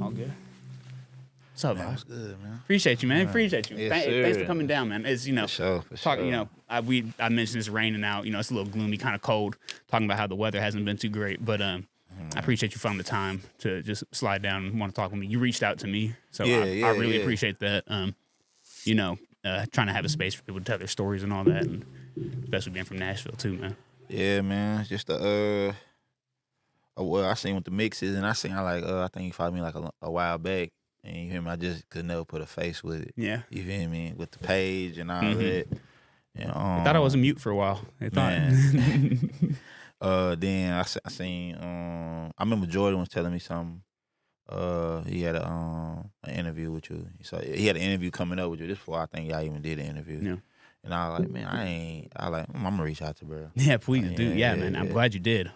All good. What's up, Man, man? what's good, man? Appreciate you, man. Appreciate you. Yes, Thanks for sir. coming down, man. It's For sure. talking. I mentioned it's raining out. It's a little gloomy, kind of cold. Talking about how the weather hasn't been too great, but I appreciate you finding the time to just slide down and want to talk with me. You reached out to me, so I really appreciate that. Trying to have a space for people to tell their stories and all that, and especially being from Nashville too, man. Yeah, man. Just well, I seen with the mixes, and I think you followed me like a while back, and you hear me. I just could never put a face with it. Yeah, you feel me with the page and all that. I thought I was a mute for a while. They thought. Then I seen. I remember Jordan was telling me something. He had an interview with you. So he had an interview coming up with you. This before I think y'all even did an interview. Yeah. And I was like, man, I'm gonna reach out to bro. Yeah, please do. Yeah, man. I'm glad you did.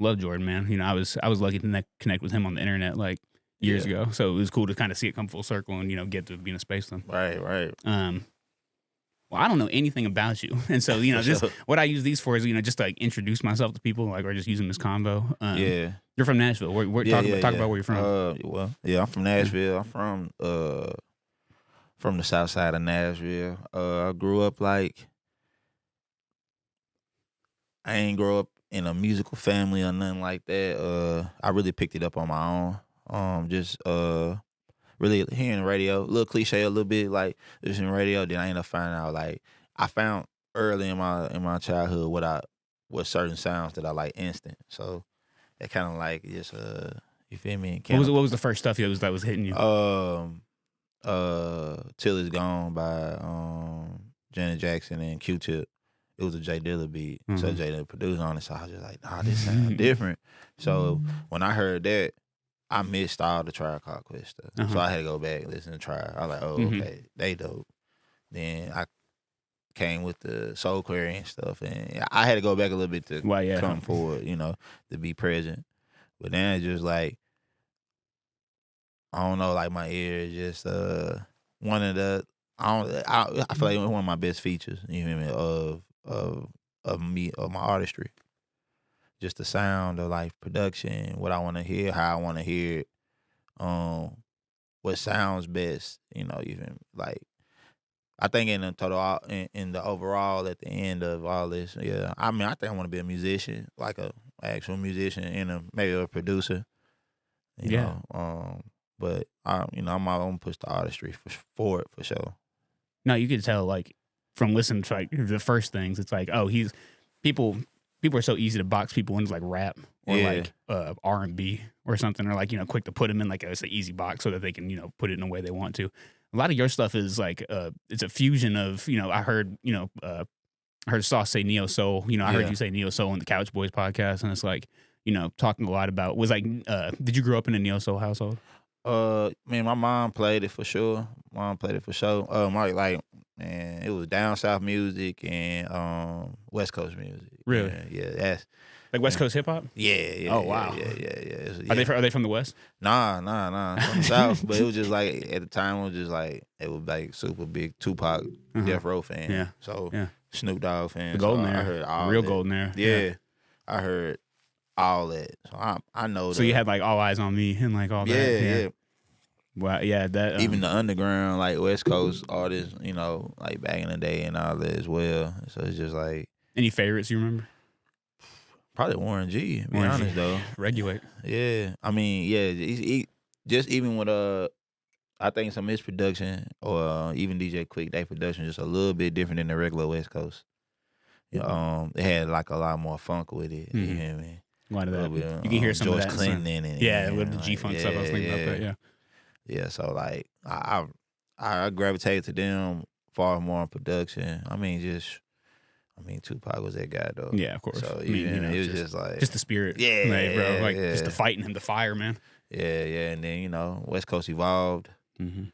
Love Jordan, man. I was lucky to connect with him on the internet like years ago. So it was cool to kind of see it come full circle and get to be in a space with him. Right. Well, I don't know anything about you, and so what I use these for is just to like introduce myself to people, like, or just use them as convo. You're from Nashville. Talk about where you're from. I'm from Nashville. I'm from the south side of Nashville. I grew up I ain't grow up in a musical family or nothing like that. I really picked it up on my own. Just really hearing the radio, a little cliche, a little bit like listening to radio. Then I ended up finding out I found early in my childhood what certain sounds that I like instant. So it kind of just you feel me? What was the first stuff that was hitting you? Till It's Gone by Janet Jackson and Q-Tip. It was a J Dilla beat. Mm-hmm. So J Dilla produced on it. So I was just like, nah, this sounds different. So when I heard that, I missed all the Tribe Called Quest stuff. Uh-huh. So I had to go back and listen to Tribe. I was like, okay, they dope. Then I came with the Soul Query and stuff. And I had to go back a little bit to come forward, to be present. But then it's just I don't know, my ear is just one of the, I feel like one of my best features, you know what I mean, of my artistry. Just the sound of production, what I want to hear, how I want to hear it, what sounds best, even I think in the total, in the overall, at the end of all this, I think I want to be a musician, like a actual musician and maybe a producer, you know. But I'm gonna push the artistry for it for sure. No, you could tell from listening to the first things, it's people are so easy to box people into rap or R&B or something, or quick to put them in it's an easy box so that they can put it in a way they want to. A lot of your stuff is it's a fusion of I heard Sauce say neo soul. I heard you say neo soul in the Couch Boys podcast, and it's talking a lot about did you grow up in a neo soul household? Man, my mom played it for sure. Man, it was down south music and West Coast music. Really? Yeah, that's West Coast hip hop. Yeah. Oh wow. Yeah. Are they from the West? Nah. From the South, but it was just at the time it was just it was super big Tupac, Death Row fan. Yeah. So Snoop Dogg fan. The golden era. I heard all real that. Golden era. Yeah. I heard all that. So I know. So you had All Eyes on Me and all that. Yeah. Wow, yeah, that even the underground West Coast artists, back in the day and all that as well. So it's just any favorites you remember? Probably Warren G. To be honest though, Regulate. Yeah, I mean, he just even with I think some of his production or even DJ Quick, their production just a little bit different than the regular West Coast. They had a lot more funk with it. You know what I mean? Why did that? You can hear some George of that. Clinton in it. Yeah, with the G-Funk stuff. I was thinking about that. Yeah. Yeah, so I gravitated to them far more in production. Tupac was that guy though. Yeah, of course. So it was just the spirit. Yeah, bro. Just the fighting him, the fire, man. Yeah, and then West Coast evolved. Mm-hmm.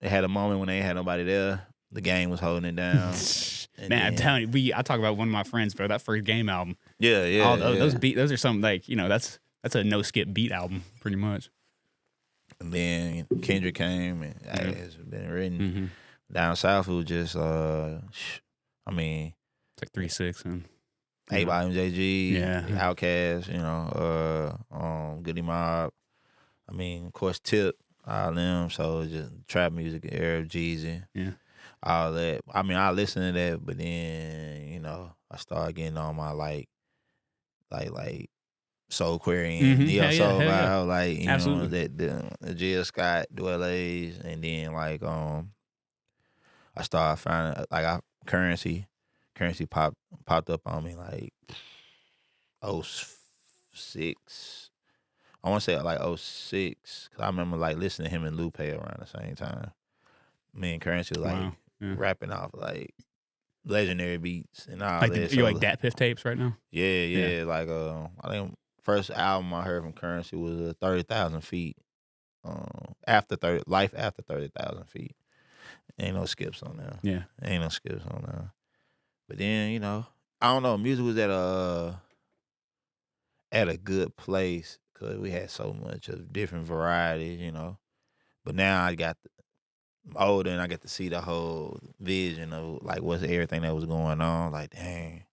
They had a moment when they ain't had nobody there. The game was holding it down. Man, I'm telling you, I talk about one of my friends, bro. That first Game album. Yeah. All those beats, those are some that's a no skip beat album, pretty much. And then Kendrick came, and it's been written. Mm-hmm. Down south, it was just, it's 3-6 and 8 by MJG, yeah. Outkast, Goody Mob, I mean, of course, Tip, all them. So just trap music, Arab, Jeezy, Yeah. all that. I mean, I listen to that, but then I started getting on my like Soul Quarian, neo Hell yeah, soul hell yeah. vibe, like Absolutely. that the Jill Scott, Dwellers, and then like I started finding currency popped up on me like 06. I want to say like 06 because I remember like listening to him and Lupe around the same time. Me and Currency was like Wow. Yeah. rapping off like legendary beats and all Like that. you like Dat Piff tapes right now? Yeah. Like I think first album I heard from Currency was 30,000 feet. Life after 30,000 feet. Ain't no skips on there. Yeah. Ain't no skips on there. But then I don't know. Music was at a good place because we had so much of different varieties. But now I'm older and I get to see the whole vision of like what's everything that was going on. Like, dang,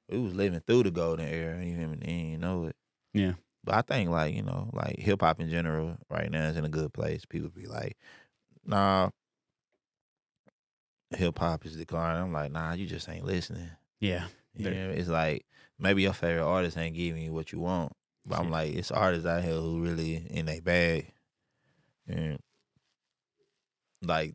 we was living through the golden era, even then you know it. Yeah. But I think like like hip hop in general right now is in a good place. People be like, nah, hip hop is declining. I'm like, nah, you just ain't listening. Yeah. It's like maybe your favorite artist ain't giving you what you want, but I'm like, it's artists out here who really in their bag, and like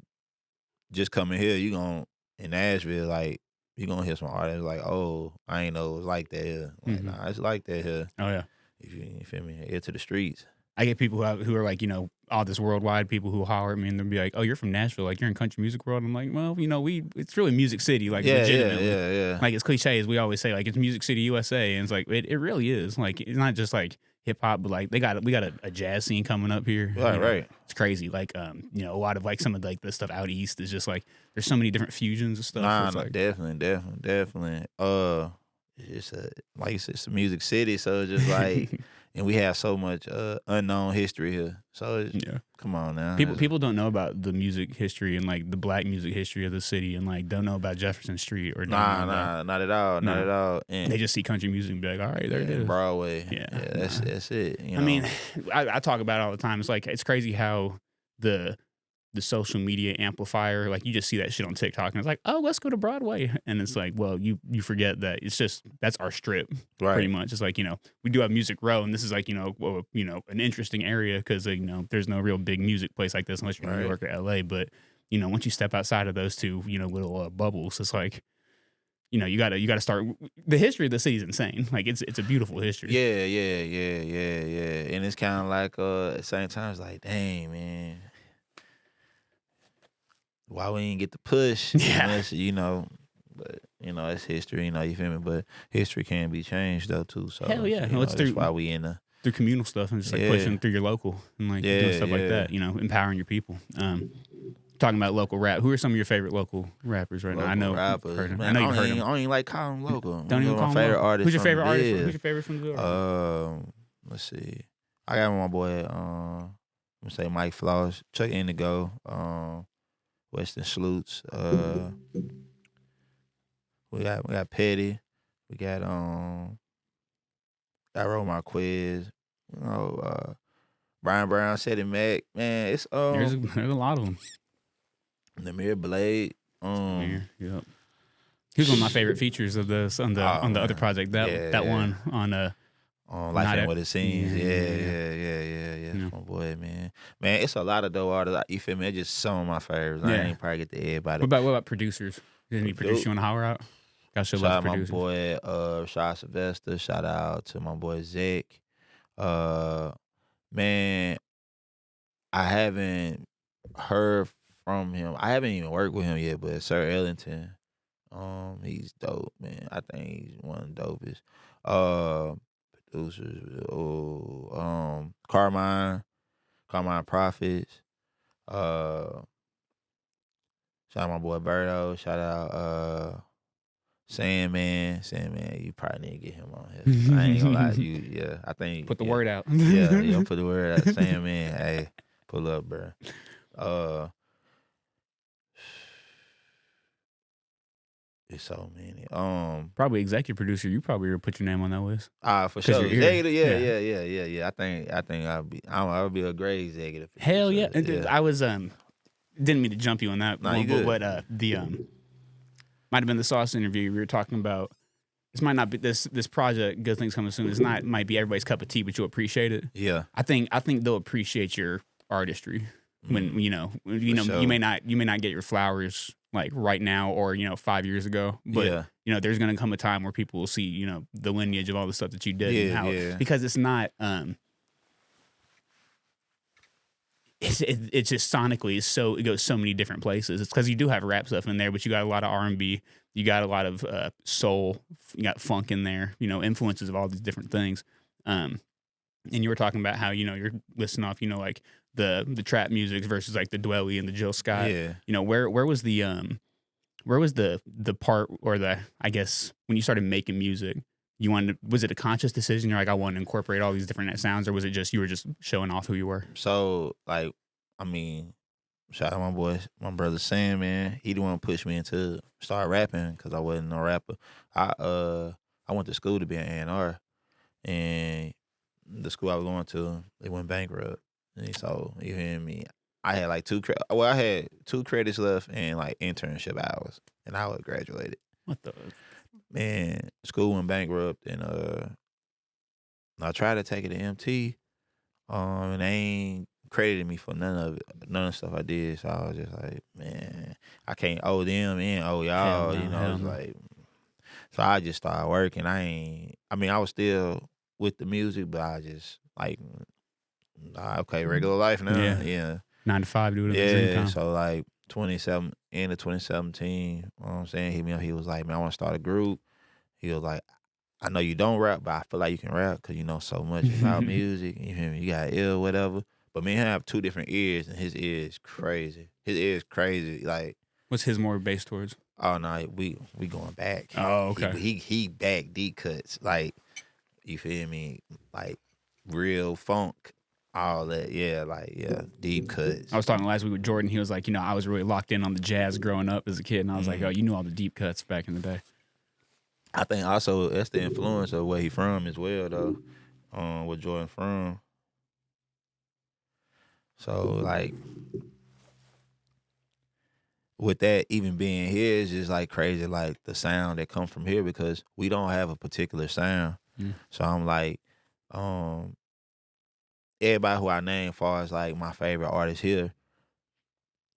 just coming here, in Nashville, like you gonna hear some artists like, oh, I ain't know it was like that here. Like, nah, it's like that here. Oh yeah. If you feel me, here to the streets. I get people who are like, all this worldwide people who holler at me and they'll be like, "Oh, you're from Nashville, like you're in country music world." I'm like, well, it's really Music City, like legitimately. Yeah. Like as cliche as we always say, like it's Music City, USA, and it's like it really is. Like it's not just like hip hop, but like we got a jazz scene coming up here. Right. It's crazy. Like a lot of like some of like the stuff out east is just like there's so many different fusions and stuff. Nah, like, definitely. It's it's a Music City, so it's just like. And we have so much unknown history here. So come on now. People don't know about the music history and like the black music history of the city and like don't know about Jefferson Street or not at all. Not at all. And they just see country music and be like, all right, there it is. Broadway. Yeah, that's it. I mean, I talk about it all the time. It's like it's crazy how the social media amplifier, like you just see that shit on TikTok and it's like, oh, let's go to Broadway. And it's like, well, you forget that it's just, that's our strip pretty much. It's like, we do have Music Row and this is like, an interesting area because, there's no real big music place like this unless you're in New York or LA. But, once you step outside of those two, little bubbles, it's like, you gotta start. The history of the city is insane. Like it's a beautiful history. Yeah. And it's kind of like, at the same time, it's like, dang, man. Why we ain't get the push? Unless, but it's history. You feel me? But history can be changed though too. So hell yeah, that's why we in the through communal stuff and just like pushing through your local and like doing stuff like that. Empowering your people. Talking about local rap. Who are some of your favorite local rappers right now? I know rappers. I know you've heard them. I don't even like calling them local. Don't even call them favorite local. artist. Who's your favorite artist? Who's your favorite from the Let's see. I got my boy. I'm gonna say Mike Floss, Chuck Indigo. Weston Schlutz. We got Petty. We got Ro Marquez. Brian Brown, Shetty Mac. Man, it's there's a lot of them. Namir Blade. Yep. He's one of my favorite features of this on the other project. That one on Life Ain't What It Seems. Yeah. My boy, man. Man, it's a lot of dope artists. You feel me? It's just some of my favorites. I ain't probably get to everybody. What about producers? Did any producer you want to holler out? Shout out my boy Rashad Sylvester. Shout out to my boy Zach. Man, I haven't heard from him. I haven't even worked with him yet, but Sir Ellington, he's dope, man. I think he's one of the dopest. Producers, Carmine Prophets. Shout out my boy Berto. Shout out Sandman. You probably need to get him on here. I ain't gonna lie to you. Yeah, I think put the word out. Yeah, put the word out. Sandman, hey, pull up, bro. It's so many. Probably executive producer. You probably would put your name on that list. For sure. you're here. Yeah. I think I'll be a great executive producer. Hell yeah. And I was didn't mean to jump you on that. No, you good. But the might have been the Sauce interview. We were talking about this might not be this project. Good Things Coming Soon. It's not might be everybody's cup of tea, but you'll appreciate it. Yeah. I think they'll appreciate your artistry when sure. you may not get your flowers like right now or 5 years ago, but there's gonna come a time where people will see the lineage of all the stuff that you did and how because it's not it's just sonically it goes so many different places. It's because you do have rap stuff in there, but you got a lot of R&B, you got a lot of soul, you got funk in there, influences of all these different things. And you were talking about how you're listing off like the trap music versus like the Dwelly and the Jill Scott. Yeah. Where was the part or I guess when you started making music, was it a conscious decision? You're like, I want to incorporate all these different sounds, or was it just you were just showing off who you were? So like, I mean, shout out my brother Sam, man. He the one who pushed me into start rapping because I wasn't no rapper. I went to school to be an A&R, and the school I was going to, they went bankrupt. And so you hear me? I had like I had 2 credits left and like internship hours, and I was graduated. What the? Man, school went bankrupt, and I tried to take it to MT, and they ain't credited me for none of the stuff I did. So I was just like, man, I can't owe them and owe y'all, it's like. So I just started working. I was still with the music, but I just like, okay, regular life now. Yeah. 9 to 5, do it at the same time. So like end of 2017, you know what I'm saying, hit me up. He was like, man, I want to start a group. He was like, I know you don't rap, but I feel like you can rap because you know so much about music. You hear me? You got ill, whatever. But me and him have 2 different ears, and his ear is crazy. Like, what's his more based towards? Oh no, we going back. Oh, okay. He back deep cuts, like, you feel me? Like real funk. All that, deep cuts. I was talking last week with Jordan. He was like, I was really locked in on the jazz growing up as a kid, and I was like, oh, you knew all the deep cuts back in the day. I think also that's the influence of where he from as well, though. Where Jordan from. So like, with that even being here, it's just like crazy, like the sound that come from here because we don't have a particular sound. So I'm like, everybody who I name, far as like my favorite artists here,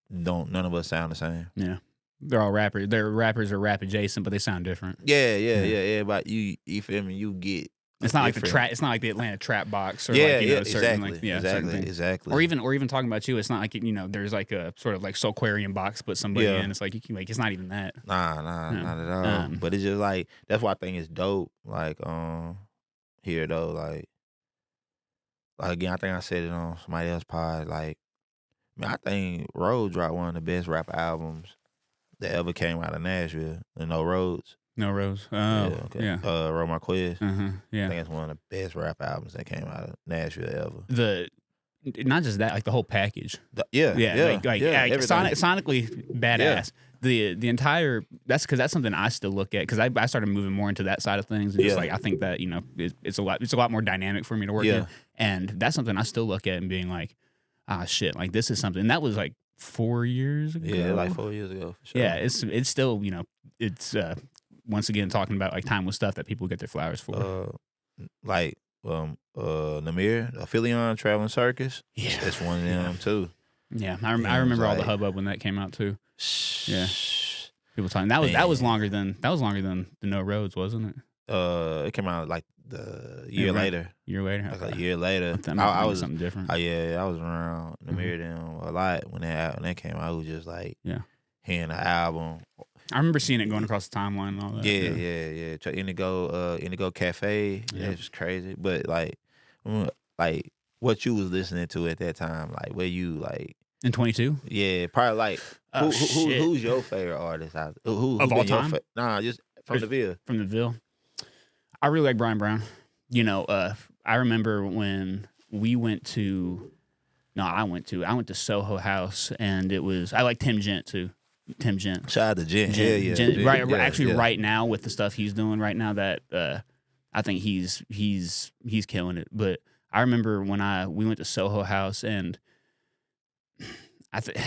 none of us sound the same. Yeah, they're all rappers. They're rappers or rap adjacent, but they sound different. Yeah. Everybody, you feel me? You get. It's not different. Like it's not like the Atlanta trap box or exactly. Or even talking about you, it's not like there's like a sort of like Soulquarian box, put somebody in. It's like it's not even that. Nah, not at all. But it's just like that's why I think it's dope. Like here though, like again, I think I said it on somebody else's pod. Like, man, I think Road dropped one of the best rap albums that ever came out of Nashville. No Roads. No Rose. Oh, yeah. Road Marquez. Yeah. I think it's one of the best rap albums that came out of Nashville ever. Not just that, like the whole package. Sonically badass. The entire that's something I still look at because I started moving more into that side of things and just like I think that it's a lot more dynamic for me to work in, and that's something I still look at and being like, shit, like this is something and that was like 4 years ago. Yeah, like 4 years ago. For sure. Yeah, it's still it's once again talking about like timeless stuff that people get their flowers for. Namir, Aphelion, Traveling Circus. Yeah, that's one of them too. Yeah, I remember all the hubbub when that came out too. Yeah, people talking that was longer than the No Roads, wasn't it? It came out like the year later. Like a year later. I was something different. Oh yeah, I was around Namir them a lot when that came out. I was just like hearing the album. I remember seeing it going across the timeline and all that. Yeah. Indigo Cafe. Yeah, it's crazy. But like what you was listening to at that time, like where you like in 22? Yeah, probably like who's your favorite artist? Who of all time? Just from the Ville. From the Ville. I really like Brian Brown. I remember when we went to I went to Soho House and I like Tim Gent too. Tim Gent. Shout out to Gent. Gent, Gent, right now with the stuff he's doing right now, that I think he's killing it. But I remember when we went to Soho House, and I think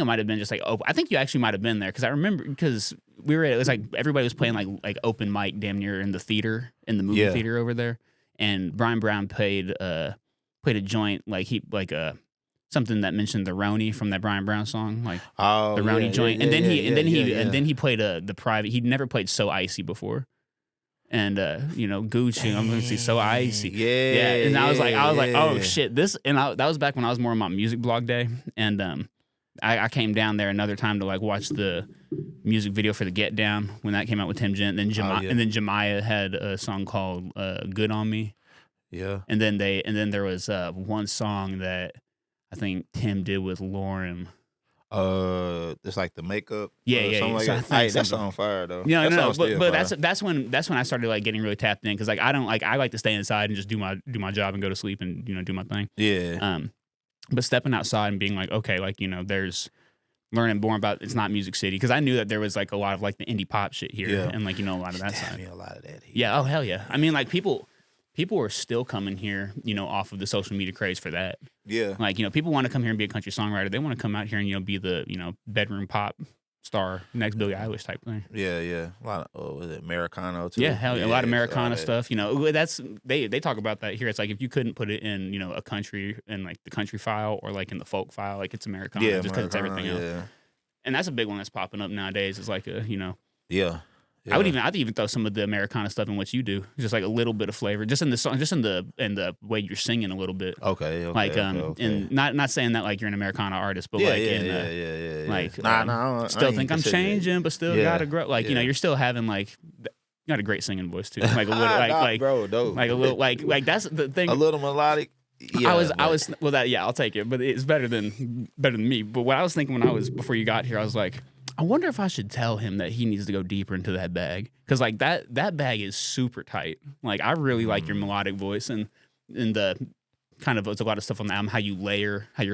it might have been just like I think you actually might have been there, because I remember, because it was like everybody was playing like open mic damn near in the movie theater over there, and Brian Brown played a joint something that mentioned the Roni from that Brian Brown song, like the Roni joint, and then he played the private. He'd never played So Icy before. And Gucci, I'm gonna see So Icy, and I was like, oh shit, this, and that was back when I was more on my music blog day, and I came down there another time to like watch the music video for the Get Down when that came out with Tim Gent, and then Jemiah had a song called Good on Me, and then there was one song that I think Tim did with Lauren. It's like the makeup. That's on fire though. But that's when I started like getting really tapped in, because like I like to stay inside and just do my job and go to sleep and do my thing. Yeah. But stepping outside and being like, okay, like there's learning more about, it's not Music City, because I knew that there was like a lot of like the indie pop shit here, and like a lot of that side. A lot of that here. Yeah. Oh hell yeah. I mean, like people are still coming here, off of the social media craze for that. Yeah. Like, people want to come here and be a country songwriter. They want to come out here and, be the, bedroom pop star, next Billie Eilish type thing. Yeah, yeah. A lot of, was it Americana too? Yeah, hell yeah. A lot of Americana stuff. That's, they talk about that here. It's like, if you couldn't put it in, a country, in like the country file or like in the folk file, like it's Americana, just because it's everything else. And that's a big one that's popping up nowadays. It's like Yeah. Yeah. I'd even throw some of the Americana stuff in what you do, just like a little bit of flavor, just in the song, just in the way you're singing a little bit. Okay. Like and not saying that like you're an Americana artist, but like still think I'm changing, but still gotta grow. Like you're still having like you got a great singing voice too. Like a little bro, dope. Like a little like that's the thing. A little melodic. Yeah, I was I'll take it, but it's better than me. But what I was thinking before you got here, I was like, I wonder if I should tell him that he needs to go deeper into that bag, because like that bag is super tight. Like I really like your melodic voice and the kind of, it's a lot of stuff on the album, how you're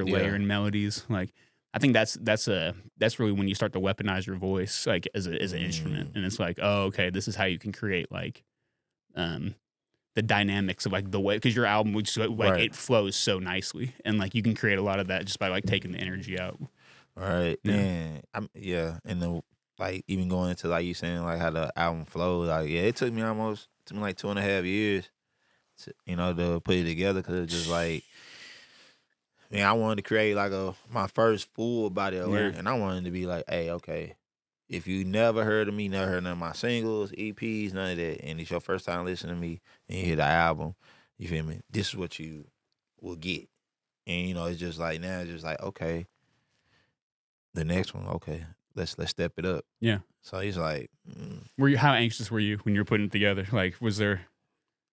layering melodies. Like I think that's really when you start to weaponize your voice like as an instrument, and it's like, oh okay, this is how you can create like the dynamics of like the way, because your album would it flows so nicely, and like you can create a lot of that just by like taking the energy out. Right. And and the like even going into like you saying like how the album flows, like it took me like 2.5 years to to put it together, because it's just like, man, I wanted to create like my first full body of work, and I wanted to be like, hey, okay, if you never heard of me, never heard none of my singles, EPs, none of that, and it's your first time listening to me and you hear the album, you feel me? This is what you will get. And it's just like, now it's just like, okay, the next one, okay, let's step it up. Yeah. So he's like, how anxious were you when you were putting it together? Like, was there?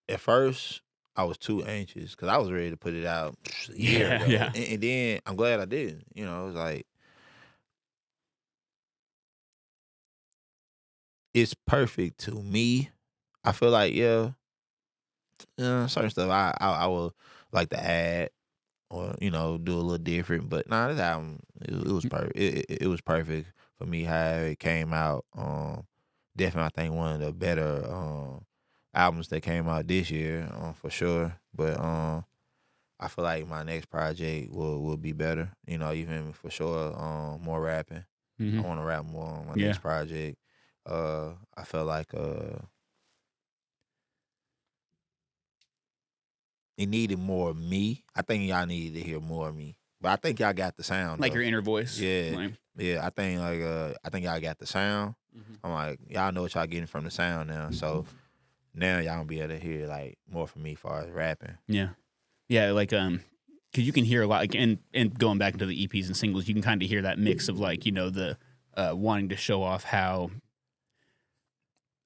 At first, I was too anxious, because I was ready to put it out a year ago. Yeah. And then I'm glad I didn't. It was like, it's perfect to me. I feel like, certain stuff I would like to add, or do a little different, but this album it was perfect. It was perfect for me how it came out. Definitely, I think one of the better albums that came out this year, for sure. But I feel like my next project will be better. You feel me, for sure. More rapping. I want to rap more on my next project. I feel like it needed more of me. I think y'all needed to hear more of me. But I think y'all got the sound. Like though. Your inner voice. Yeah. Like. Yeah. I think y'all got the sound. I'm like, y'all know what y'all getting from the sound now. So now y'all gonna be able to hear like more from me as far as rapping. Yeah. Yeah, like because you can hear a lot, like, and going back into the EPs and singles, you can kind of hear that mix of like, the wanting to show off how,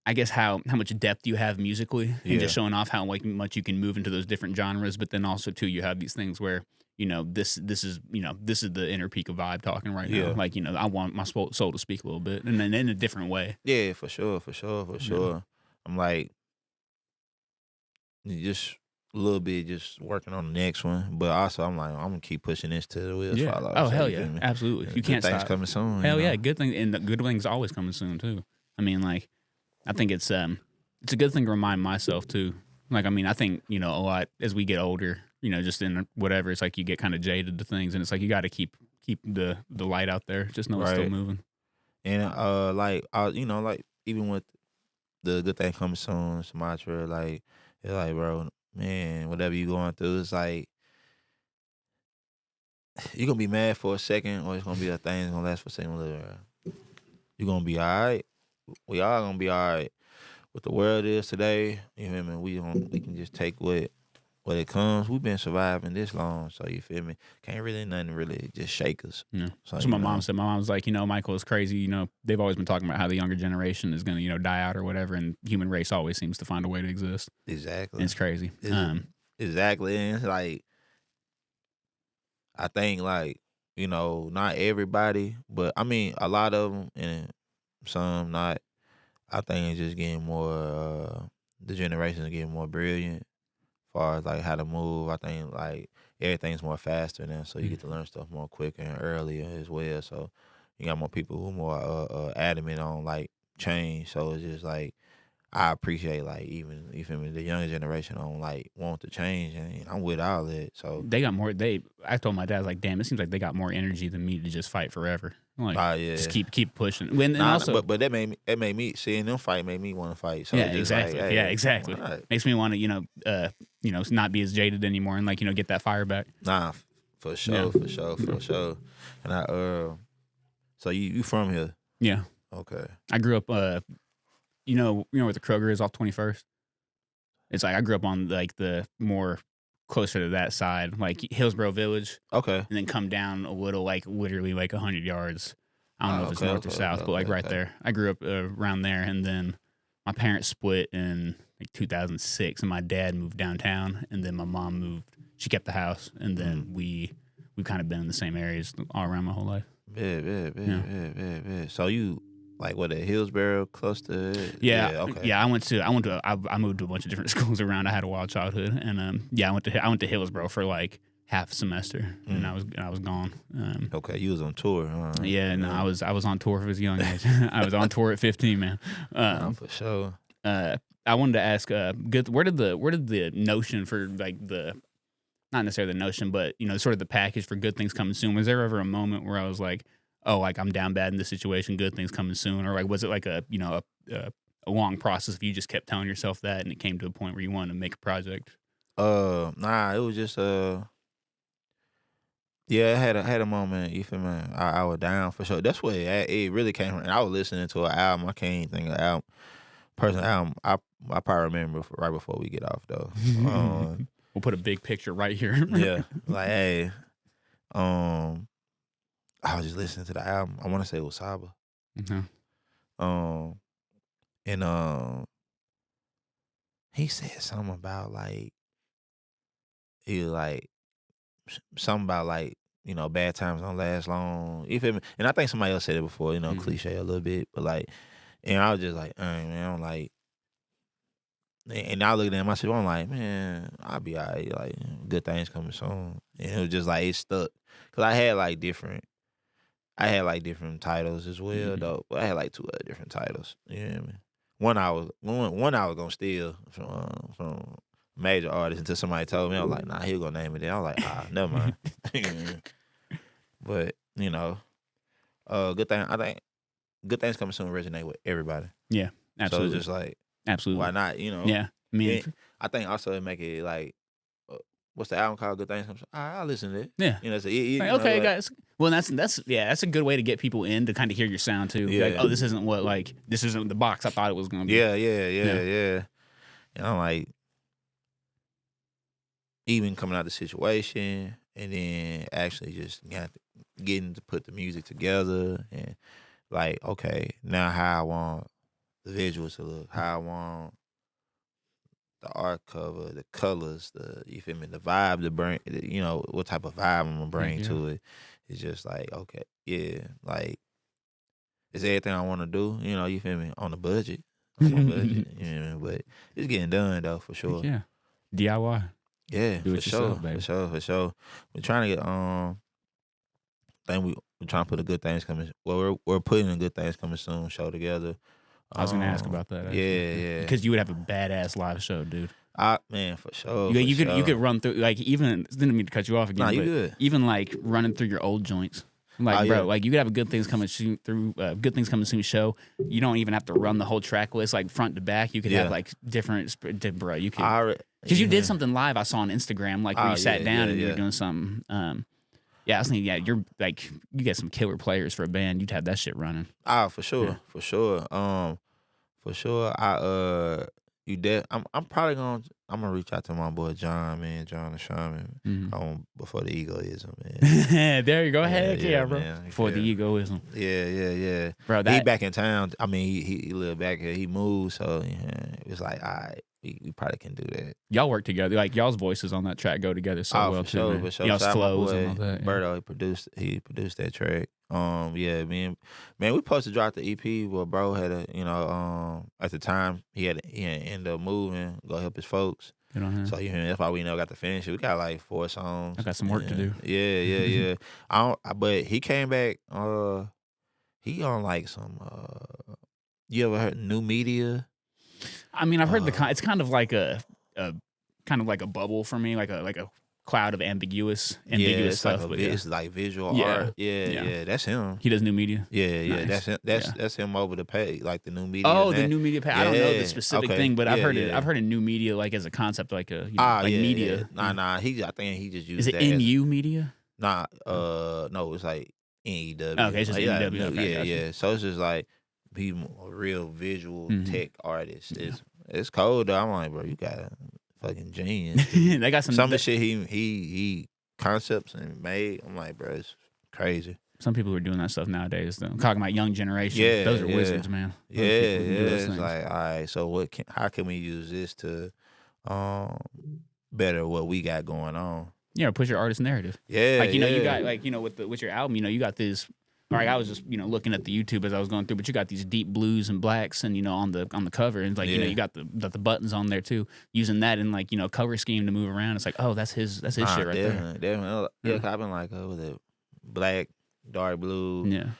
I guess how much depth you have musically, and just showing off how like much you can move into those different genres. But then also too, you have these things where this is the inner peak of Vibe talking right now. Like I want my soul to speak a little bit, and then in a different way. Yeah, for sure. I'm like, a little bit just working on the next one, but also I'm like, I'm gonna keep pushing this till the wheels fall off. Oh, So, hell you yeah. feel me? Absolutely. You Good can't things stop. coming soon. Hell you know? yeah. Good thing, and the good things always coming soon too. I mean, like, I think it's a good thing to remind myself too. Like, I mean, I think, you know, a lot as we get older, you know, just in whatever, it's like you get kind of jaded to things, and it's like you got to keep the light out there. Just know it's still Right. moving. And like you know, like even with the good thing coming soon, Sumatra, like it's like, bro, man, whatever you going through, it's like you're gonna be mad for a second, or it's gonna be a thing that's gonna last for a second. You're gonna be all right. We all gonna be all right. What the world is today, you feel me? We can just take what it comes. We've been surviving this long, so you feel me? Can't really nothing really just shake us. Yeah. So, That's what my mom said. My mom was like, you know, Michael is crazy. You know, they've always been talking about how the younger generation is going to, you know, die out or whatever, and human race always seems to find a way to exist. Exactly. And it's crazy. Exactly. And it's like, I think like, you know, not everybody, but I mean, a lot of them and some not. I think it's just getting more, the generations are getting more brilliant as far as like how to move. I think like everything's more faster now, so you get to learn stuff more quicker and earlier as well. So you got more people who are more adamant on like change. So it's just like I appreciate like even you feel me, the younger generation on like want to change, and I'm with all that. So they got more. I told my dad, I was like, damn, it seems like they got more energy than me to just fight forever. Like, yeah, just keep pushing. And also, but that made me seeing them fight made me want to fight. So yeah, it's just exactly. like, hey, yeah, exactly. Right. Makes me want to, you know, not be as jaded anymore and like, you know, get that fire back. Nah, for sure, for sure. And so you from here? Yeah. Okay. I grew up. You know where the Kroger is off 21st. It's like I grew up on like the more closer to that side, like Hillsborough Village. Okay. And then come down a little, like literally like 100 yards. I don't know if it's north or south, but like right there. I grew up around there, and then my parents split in like 2006, and my dad moved downtown, and then my mom moved. She kept the house, and then we've kind of been in the same areas all around my whole life. Yeah. So you like what, at Hillsborough, close to it? Yeah. Okay. Yeah, I moved to a bunch of different schools around. I had a wild childhood, and I went to Hillsborough for like half a semester, and I was gone. Okay, you was on tour, huh? Yeah, no, I was on tour from as young age. I was on tour at 15, man. For sure. I wanted to ask, where did the notion for like not necessarily the notion, but you know, sort of the package for Good Things Coming Soon? Was there ever a moment where I was like, oh, like I'm down bad in this situation, good things coming soon, or like was it like a long process if you just kept telling yourself that and it came to a point where you wanted to make a project? Nah, it was just yeah, I had a moment. You feel me? I was down for sure. That's what it really came from. And I was listening to an album. I can't even think of the album. Personal album. I probably remember right before we get off though. We'll put a big picture right here. Yeah, like hey, I was just listening to the album. I want to say it was Saba. Mm-hmm. And he said something about like he was like something about like, you know, bad times don't last long. You feel me? And I think somebody else said it before, you know, cliche a little bit, but like, and I was just like, man, I'm like, and I looked at him, I said, I'm like, man, I'll be all right. Like, good things coming soon. And it was just like, it stuck. Cause I had like different titles as well, though. But I had like 2 other different titles. You know what I mean? One I was gonna steal from major artists until somebody told me. I was like, nah, he was gonna name it. Then I was like, never mind. But you know, good thing. I think Good Things Coming Soon resonate with everybody. Yeah, absolutely. So it's just like, absolutely, why not? You know. Yeah, I mean, I think also it make it like, what's the album called? Good Things Coming Soon. I'll listen to it. Yeah, you know. So okay, guys. Well, that's a good way to get people in to kind of hear your sound too. Yeah. Like, oh, this isn't the box I thought it was gonna be. Yeah. And I'm like, even coming out of the situation, and then actually just getting to put the music together, and like, okay, now how I want the visuals to look, how I want the art cover, the colors, you feel me, the vibe to bring, you know, what type of vibe I'm gonna bring to it. It's just like, okay, yeah, like it's everything I want to do, you know, you feel me, on the budget, you know what I mean? But it's getting done though, for sure. Yeah, DIY. Yeah, Do for it sure, yourself, baby. for sure. We're trying to get we're trying to put a good things coming. Well, we're putting a good things coming soon show together. I was gonna ask about that. Actually. Yeah. Because you would have a badass live show, dude. Man, for sure. You could run through like even didn't mean to cut you off again. Nah, you but good. Even like running through your old joints. Like, bro, like you could have a good things coming soon through good things coming soon show. You don't even have to run the whole track list like front to back. You could have like different, bro. You could because you did something live. I saw on Instagram like where you sat down and you were doing something. Yeah, I was thinking, you're like you get some killer players for a band. You'd have that shit running. For sure, for sure. For sure. I'm probably gonna reach out to my boy John, man, John and Shaman, before the egoism, man. There you go. Heck yeah, bro. Man, Before the egoism. Yeah. Bro, he back in town. I mean, he lived back here. He moved, so it was like, all right, we probably can do that. Y'all work together. Like y'all's voices on that track go together so well too. For sure. Y'all's flows and all that. Berto, he produced that track. Yeah, man, we supposed to drop the EP, but bro had at the time he had ended up moving, go help his folks. Good on him. So that's why we never got to finish it. We got like 4 songs. I got some work to do. Yeah. But he came back. He on like some. You ever heard New Media? I mean, I've heard it's kind of like a bubble for me, like a cloud of ambiguous stuff. It's like visual art. Yeah, that's him. He does New Media. Yeah. That's him. That's him over the page, like the New Media. Oh, the New Media page. I don't know the specific thing, but I've heard it. I've heard of New Media like as a concept, like a media. Yeah. Nah. I think he just used. Is it NU Media? Nah. No, it's like NEW. Okay, it's just NEW. Okay, yeah. So it's just like be a real visual tech artist. It's cold though. I'm like, bro, you got a fucking genius. They got some of the shit he concepts and made. I'm like, bro, it's crazy. Some people who are doing that stuff nowadays, though. I'm talking about young generation. Those are wizards, man. It's like, all right, so how can we use this to better what we got going on? Yeah, push your artist narrative. Yeah, like you got like with your album, you got this. All right, I was just looking at the YouTube as I was going through, but you got these deep blues and blacks, and on the cover, and it's like you got the buttons on there too, using that in like cover scheme to move around. It's like, oh, that's his shit right there. Definitely. Yeah, I've been like, with it, black, dark blue,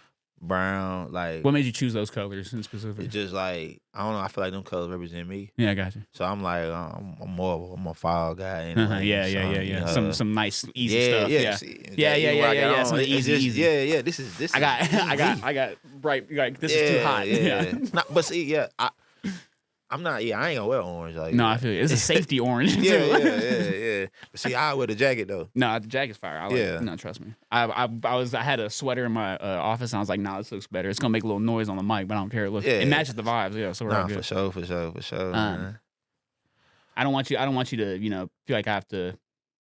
brown. Like, what made you choose those colors in specific? It's just like, I don't know. I feel like them colors represent me. Yeah, I got you. So I'm like, I'm a fall guy. Anyway, yeah. Some nice easy stuff. Yeah. Some easy. Yeah. This is. I got bright. Like this is too hot. Yeah. But see, I'm not. I ain't gonna wear orange. Like, no, I feel it. It's a safety orange. Yeah. But see, I wear the jacket though. No, the jacket's fire. I like it. No, trust me. I had a sweater in my office, and I was like, nah, this looks better. It's gonna make a little noise on the mic, but I don't care. It matches the vibes. Yeah, so we're all good. For sure. Man. I don't want you to feel like I have to,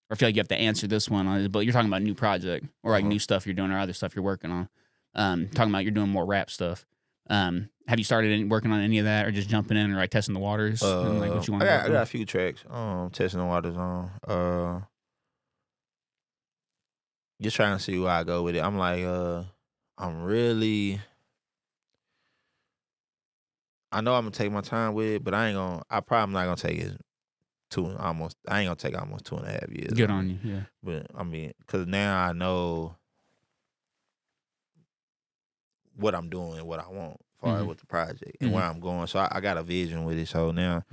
or feel like you have to answer this one. But you're talking about a new project or like new stuff you're doing or other stuff you're working on. Talking about you're doing more rap stuff. Have you started working on any of that, or just jumping in and like testing the waters? And, like, what you want? I got a few tracks. Testing the waters on. Just trying to see where I go with it. I'm like, I'm really. I know I'm gonna take my time with it, but I'm probably not gonna take it I ain't gonna take almost 2.5 years. Good on you, yeah. But I mean, because now I know what I'm doing and what I want as far as with the project and where I'm going. So I got a vision with it. So now,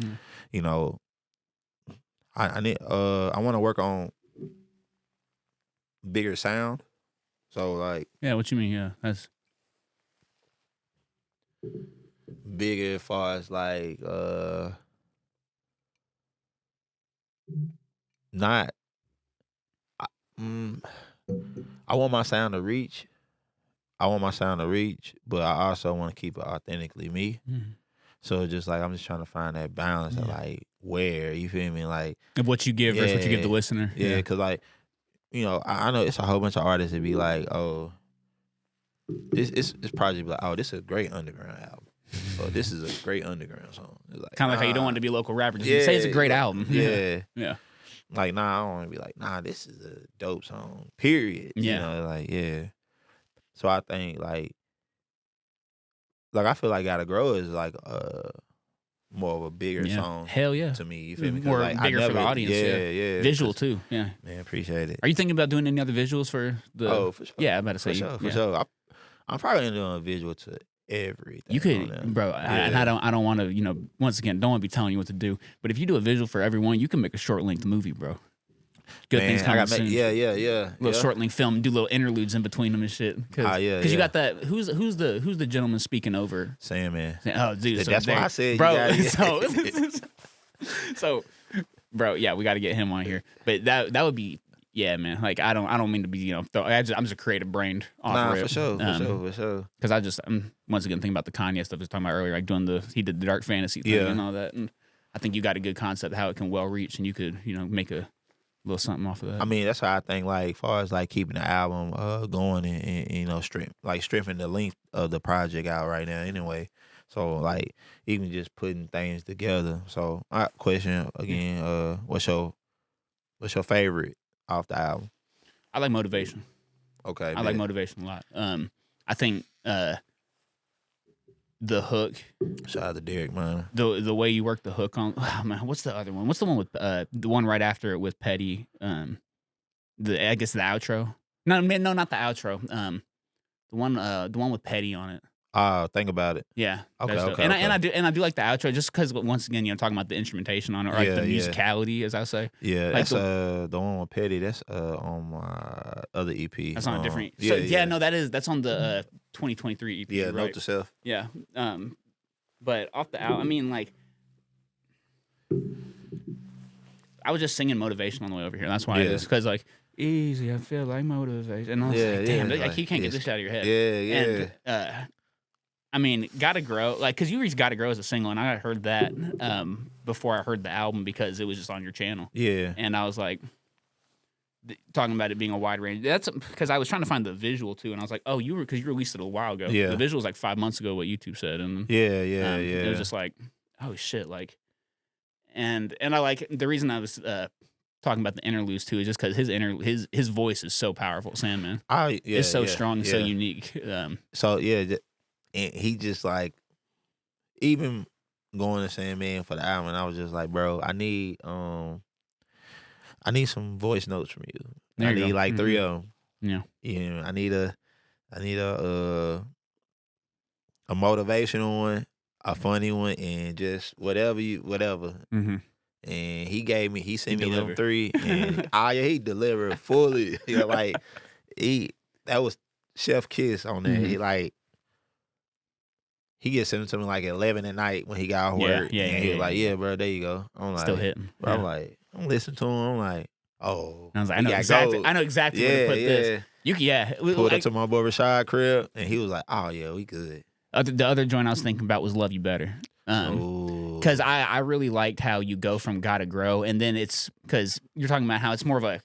I need I want to work on bigger sound. So like, yeah, what you mean? Yeah, that's bigger as far as like not. I want my sound to reach. But I also want to keep it authentically me. So it's just like I'm just trying to find that balance of like where, you feel me, like of what you give versus what you give the listener. Yeah, because like I know it's a whole bunch of artists that be like, oh, it's probably like, oh, this is a great underground album. Oh, this is a great underground song. It's like, kind of like how you don't want to be a local rapper. Just say it's a great album. Yeah. Yeah. Like, nah, I don't want to be like, nah, this is a dope song. Period. Yeah. So I think like I feel like Gotta Grow is like more of a bigger song. Hell yeah. To me, you feel me? More like, bigger for the audience. Yeah. Visual too. Yeah. Man, appreciate it. Are you thinking about doing any other visuals for the? Oh, for sure. Yeah, I'm about to say. For sure. I'm probably gonna do a visual to everything. You could, bro. And I don't want to, once again, don't want to be telling you what to do. But if you do a visual for everyone, you can make a short length movie, bro. Good things coming soon. Yeah. Little short length film, do little interludes in between them and shit. Because you got that. Who's the gentleman speaking over? Sandman. Oh, dude. That's why I said, bro. So, bro, yeah, we got to get him on here. But that would be, yeah, man. Like I don't mean to be, I'm just a creative brained off for sure. Because I'm once again thinking about the Kanye stuff I was talking about earlier, like he did the dark fantasy thing and all that. And I think you got a good concept of how it can well reach, and you could, make a little something off of that. I mean, that's how I think. Like, as far as like keeping the album going and stripping the length of the project out right now. Anyway, so like even just putting things together. So, question again: what's your favorite off the album? I like Motivation. Okay, I like Motivation a lot. I think the hook. Shout out to Derek, man. The way you work the hook on. Oh, man, what's the other one? What's the one with the one right after it with Petty? I guess the outro. No, not the outro. The one with Petty on it. Think about it. Yeah. Okay. And I do like the outro just because once again, talking about the instrumentation on it, or like the musicality, as I say. Yeah, like that's the one with Petty. That's on my other EP. That's on a different. That's on the 2023 EP. Yeah, right? Note to Self. Yeah. But off the album, I mean, like, I was just singing Motivation on the way over here. That's why it is, because like easy, I feel like motivation, and I was like, damn, like you can't get this out of your head. Yeah. And I mean, Gotta Grow, like, because you reached Gotta Grow as a single, and I heard that before I heard the album because it was just on your channel. Yeah. And I was like, talking about it being a wide range. That's because I was trying to find the visual too, and I was like, oh, because you released it a while ago. Yeah. The visual was like 5 months ago, what YouTube said. And it was just like, oh shit, like, and I like the reason I was talking about the interludes too is just because his voice is so powerful. Sandman, it's so strong and so unique. And he just like, even going to Sandman for the album, I was just like, bro, I need some voice notes from you. I need like 3 of them. Yeah. I need a motivational one, a funny one, and just whatever. Mm-hmm. And he sent me them 3, and he delivered fully. That was Chef Kiss on there. Mm-hmm. He gets sent to me like at 11 at night when he got off work. And he was like, yeah, bro, there you go. I'm like, still hitting. Bro, I'm listening to him. I'm like, oh. I was like, I know exactly where to put this. Pulled up to my boy Rashad crib, and he was like, oh, yeah, we good. The other joint I was thinking about was Love You Better. Because I really liked how you go from Gotta Grow, and then it's because you're talking about how it's more of a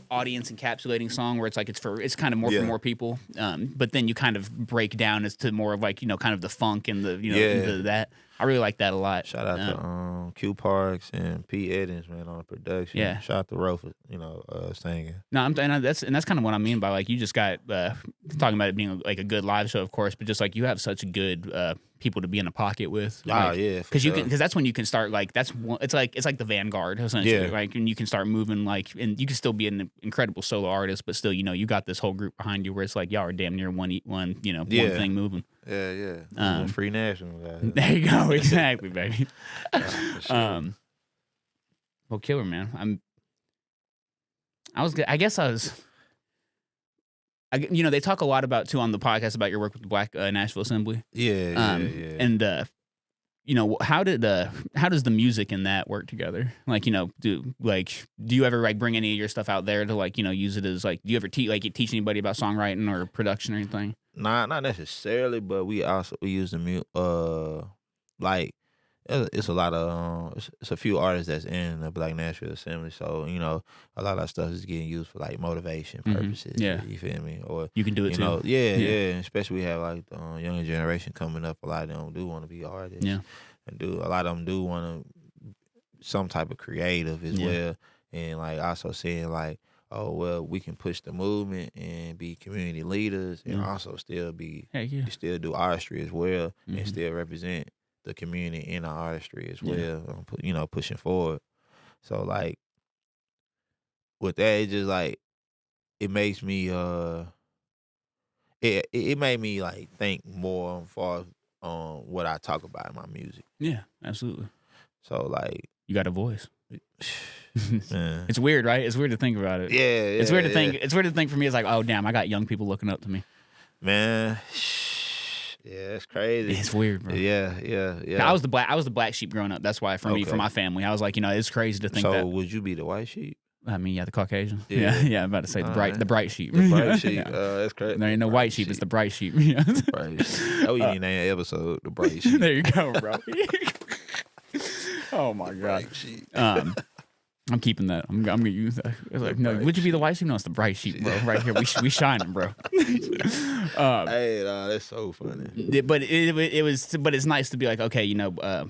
audience encapsulating song where it's like it's kind of more for more people, but then you kind of break down as to more of like kind of the funk and the that. I really like that a lot. Shout out to Q Parks and P Edens, man, on the production. Yeah. Shout out to Ro for singing. No, that's kind of what I mean by like you just got talking about it being like a good live show, of course, but just like you have such good people to be in the pocket with. Because that's when you can start like it's like the vanguard essentially, like, and you can start moving like, and you can still be an incredible solo artist, but still you got this whole group behind you where it's like y'all are damn near one thing moving. Yeah. Free National guys. There you go, exactly, baby. Sure. Well, killer, man. They talk a lot about too on the podcast about your work with the Black Nashville Assembly. Yeah. And how does the music in that work together? Like, do you ever like bring any of your stuff out there to like use it as like, do you ever teach anybody about songwriting or production or anything? Not necessarily, but we use the music. It's a lot of it's a few artists that's in the Black Nashville Assembly, so a lot of that stuff is getting used for like motivation purposes. Yeah, you feel me? Or you can do it too. Yeah. Especially we have like the younger generation coming up. A lot of them do want to be artists. Yeah, and a lot of them do want to some type of creative as well. And like also saying like, oh well, we can push the movement and be community leaders, and also still be still do artistry as well, and still represent the community in the artistry as well. You know, pushing forward. So like with that, it just like it makes me it made me like think more far on what I talk about in my music. Yeah, absolutely. So like you got a voice. Man. It's weird, right? It's weird to think about it. Yeah, it's weird to think. It's weird to think for me. It's like, oh damn, I got young people looking up to me. Man, yeah, that's crazy. It's weird, bro. Yeah. I was the black sheep growing up. That's why for me, for my family, I was like, you know, it's crazy to think that. So would you be the white sheep? I mean, yeah, the Caucasian. Yeah. I'm about to say the bright sheep. The bright sheep. That's crazy. There ain't no white sheep. It's the bright sheep. Yeah. Bright sheep. That we need to name an episode, the bright sheep. There you go, bro. Oh my god. I'm keeping that. I'm gonna use that. It's like, no, would you be the white sheep? No, it's the bright sheep, bro. Right here, we shining, bro. Hey, that's so funny. But it's nice to be like, okay, you know,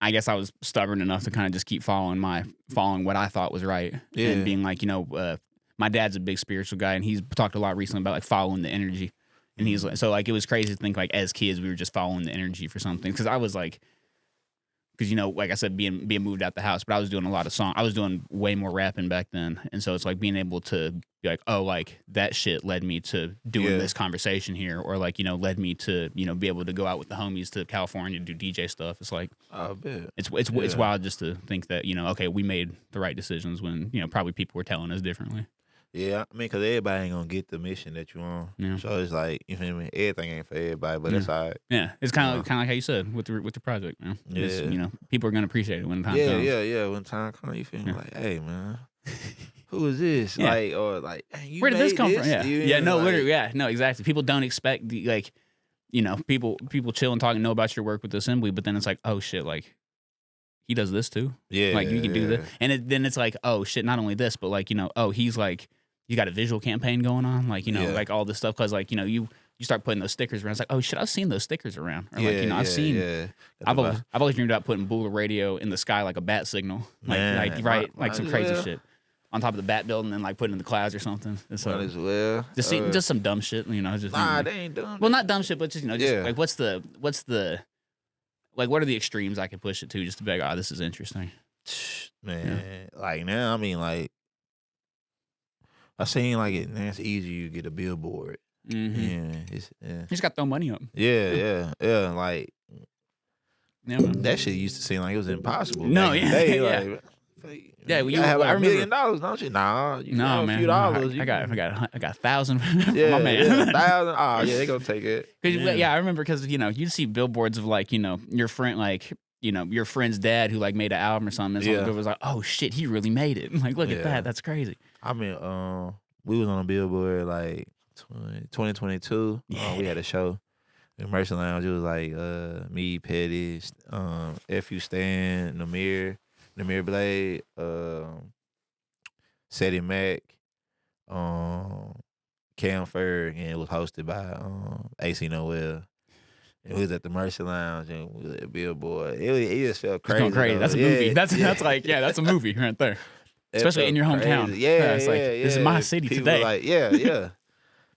I guess I was stubborn enough to kind of just keep following what I thought was right, and being like, you know, my dad's a big spiritual guy, and he's talked a lot recently about like following the energy, and he's like, so like it was crazy to think like as kids we were just following the energy for something, because I was like. Because, you know, like I said, being moved out the house, but I was doing a lot of I was doing way more rapping back then. And so it's like being able to be like, oh, like that shit led me to doing this conversation here. Or like, you know, led me to, you know, be able to go out with the homies to California to do DJ stuff. It's like, I bet. It's wild just to think that, you know, okay, we made the right decisions when, you know, probably people were telling us differently. Yeah, I mean, because everybody ain't going to get the mission that you on. Yeah. So it's like, you feel me? Everything ain't for everybody, but it's all right. Yeah, it's kind of like how you said with the project, man. Yeah. You know, people are going to appreciate it when time comes. Yeah. When time comes, you feel me? Like, hey, man, who is this? Yeah. Like, or like, hey, where did this come from? Yeah, no, like, literally, no, exactly. People don't expect, like, you know, people chill and talk and know about your work with the assembly, but then it's like, oh, shit, like, he does this too? Yeah. Like, you can do this. And then it's like, oh, shit, not only this, but like, you know, oh, he's like, you got a visual campaign going on, like, you know, like all this stuff, because like, you know, you start putting those stickers around. It's like, oh shit, I've seen those stickers around, or like, you know, I've always dreamed about putting Boolah radio in the sky like a bat signal, like some crazy shit on top of the bat building, and like putting in the clouds or something. And so as well, just some dumb shit, you know. Just they ain't dumb. Well, not dumb shit, but just, you know, just like what's the like what are the extremes I can push it to just to be like, oh, this is interesting, man. Like now, I mean, like. I seen like it's easy you get a billboard. Mm-hmm. Yeah, he's got to throw money up. Yeah. Like that shit used to seem like it was impossible. No, like, you have like $1 million, don't you? Nah, you know, man. A few dollars. I got 1,000 for my man. Yeah, 1,000. Oh yeah, they gonna take it. I remember because you know you'd see billboards of like, you know, your friend, like, you know, your friend's dad who like made an album or something. And it was like, oh shit, he really made it. Like, look at that. That's crazy. I mean, we was on a billboard like 2022. We had a show in Mercy Lounge. It was like me, Petty, F.U. Stan, Namir Blade, Seti Mac, Cam Ferg, and it was hosted by AC Noel. It was at the Mercy Lounge and we was at Billboard. It just felt crazy. It's going crazy. That's a movie. That's like, that's a movie right there. Especially in your hometown. It's like, this is my city people today. Like, yeah.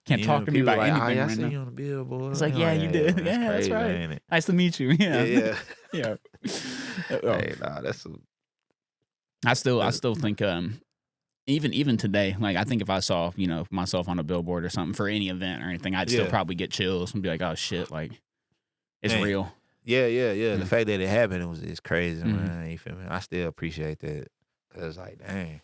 Can't talk to me about anything I right see now. you on the Billboard. It's like, you did. Yeah, crazy, that's right. Nice to meet you. Yeah. Hey, that's I still think even today, like I think if I saw, you know, myself on a billboard or something for any event or anything, I'd still probably get chills and be like, oh shit, like it's real. Yeah. The fact that it happened is crazy, man. You feel me? I still appreciate that. Cause like, dang,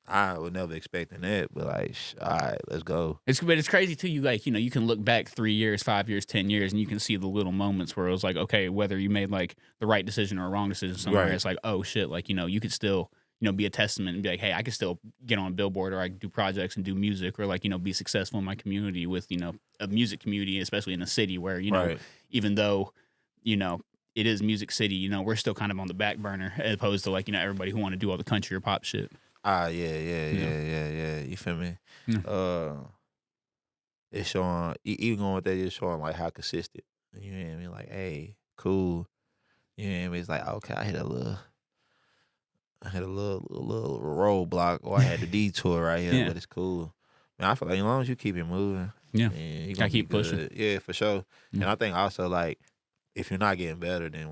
I was never expecting that, but like, all right, let's go. But it's crazy too. You like, you know, you can look back 3 years, 5 years, 10 years, and you can see the little moments where it was like, okay, whether you made like the right decision or a wrong decision somewhere, it's like, oh shit, like, you know, you could still, you know, be a testament and be like, hey, I could still get on a billboard, or I could do projects and do music, or like, you know, be successful in my community with, you know, a music community, especially in a city where, you know, even though, you know, it is Music City, you know, we're still kind of on the back burner as opposed to like, you know, everybody who want to do all the country or pop shit. Yeah. You feel me? It's showing, even going with that, it's showing like how consistent. You know what I mean? Like, hey, cool. You know what I mean? It's like, okay, I hit a little roadblock, or I had a detour right here, but it's cool. Man, I feel like as long as you keep it moving, you gotta keep pushing. Yeah, for sure. And I think also like, if you're not getting better, then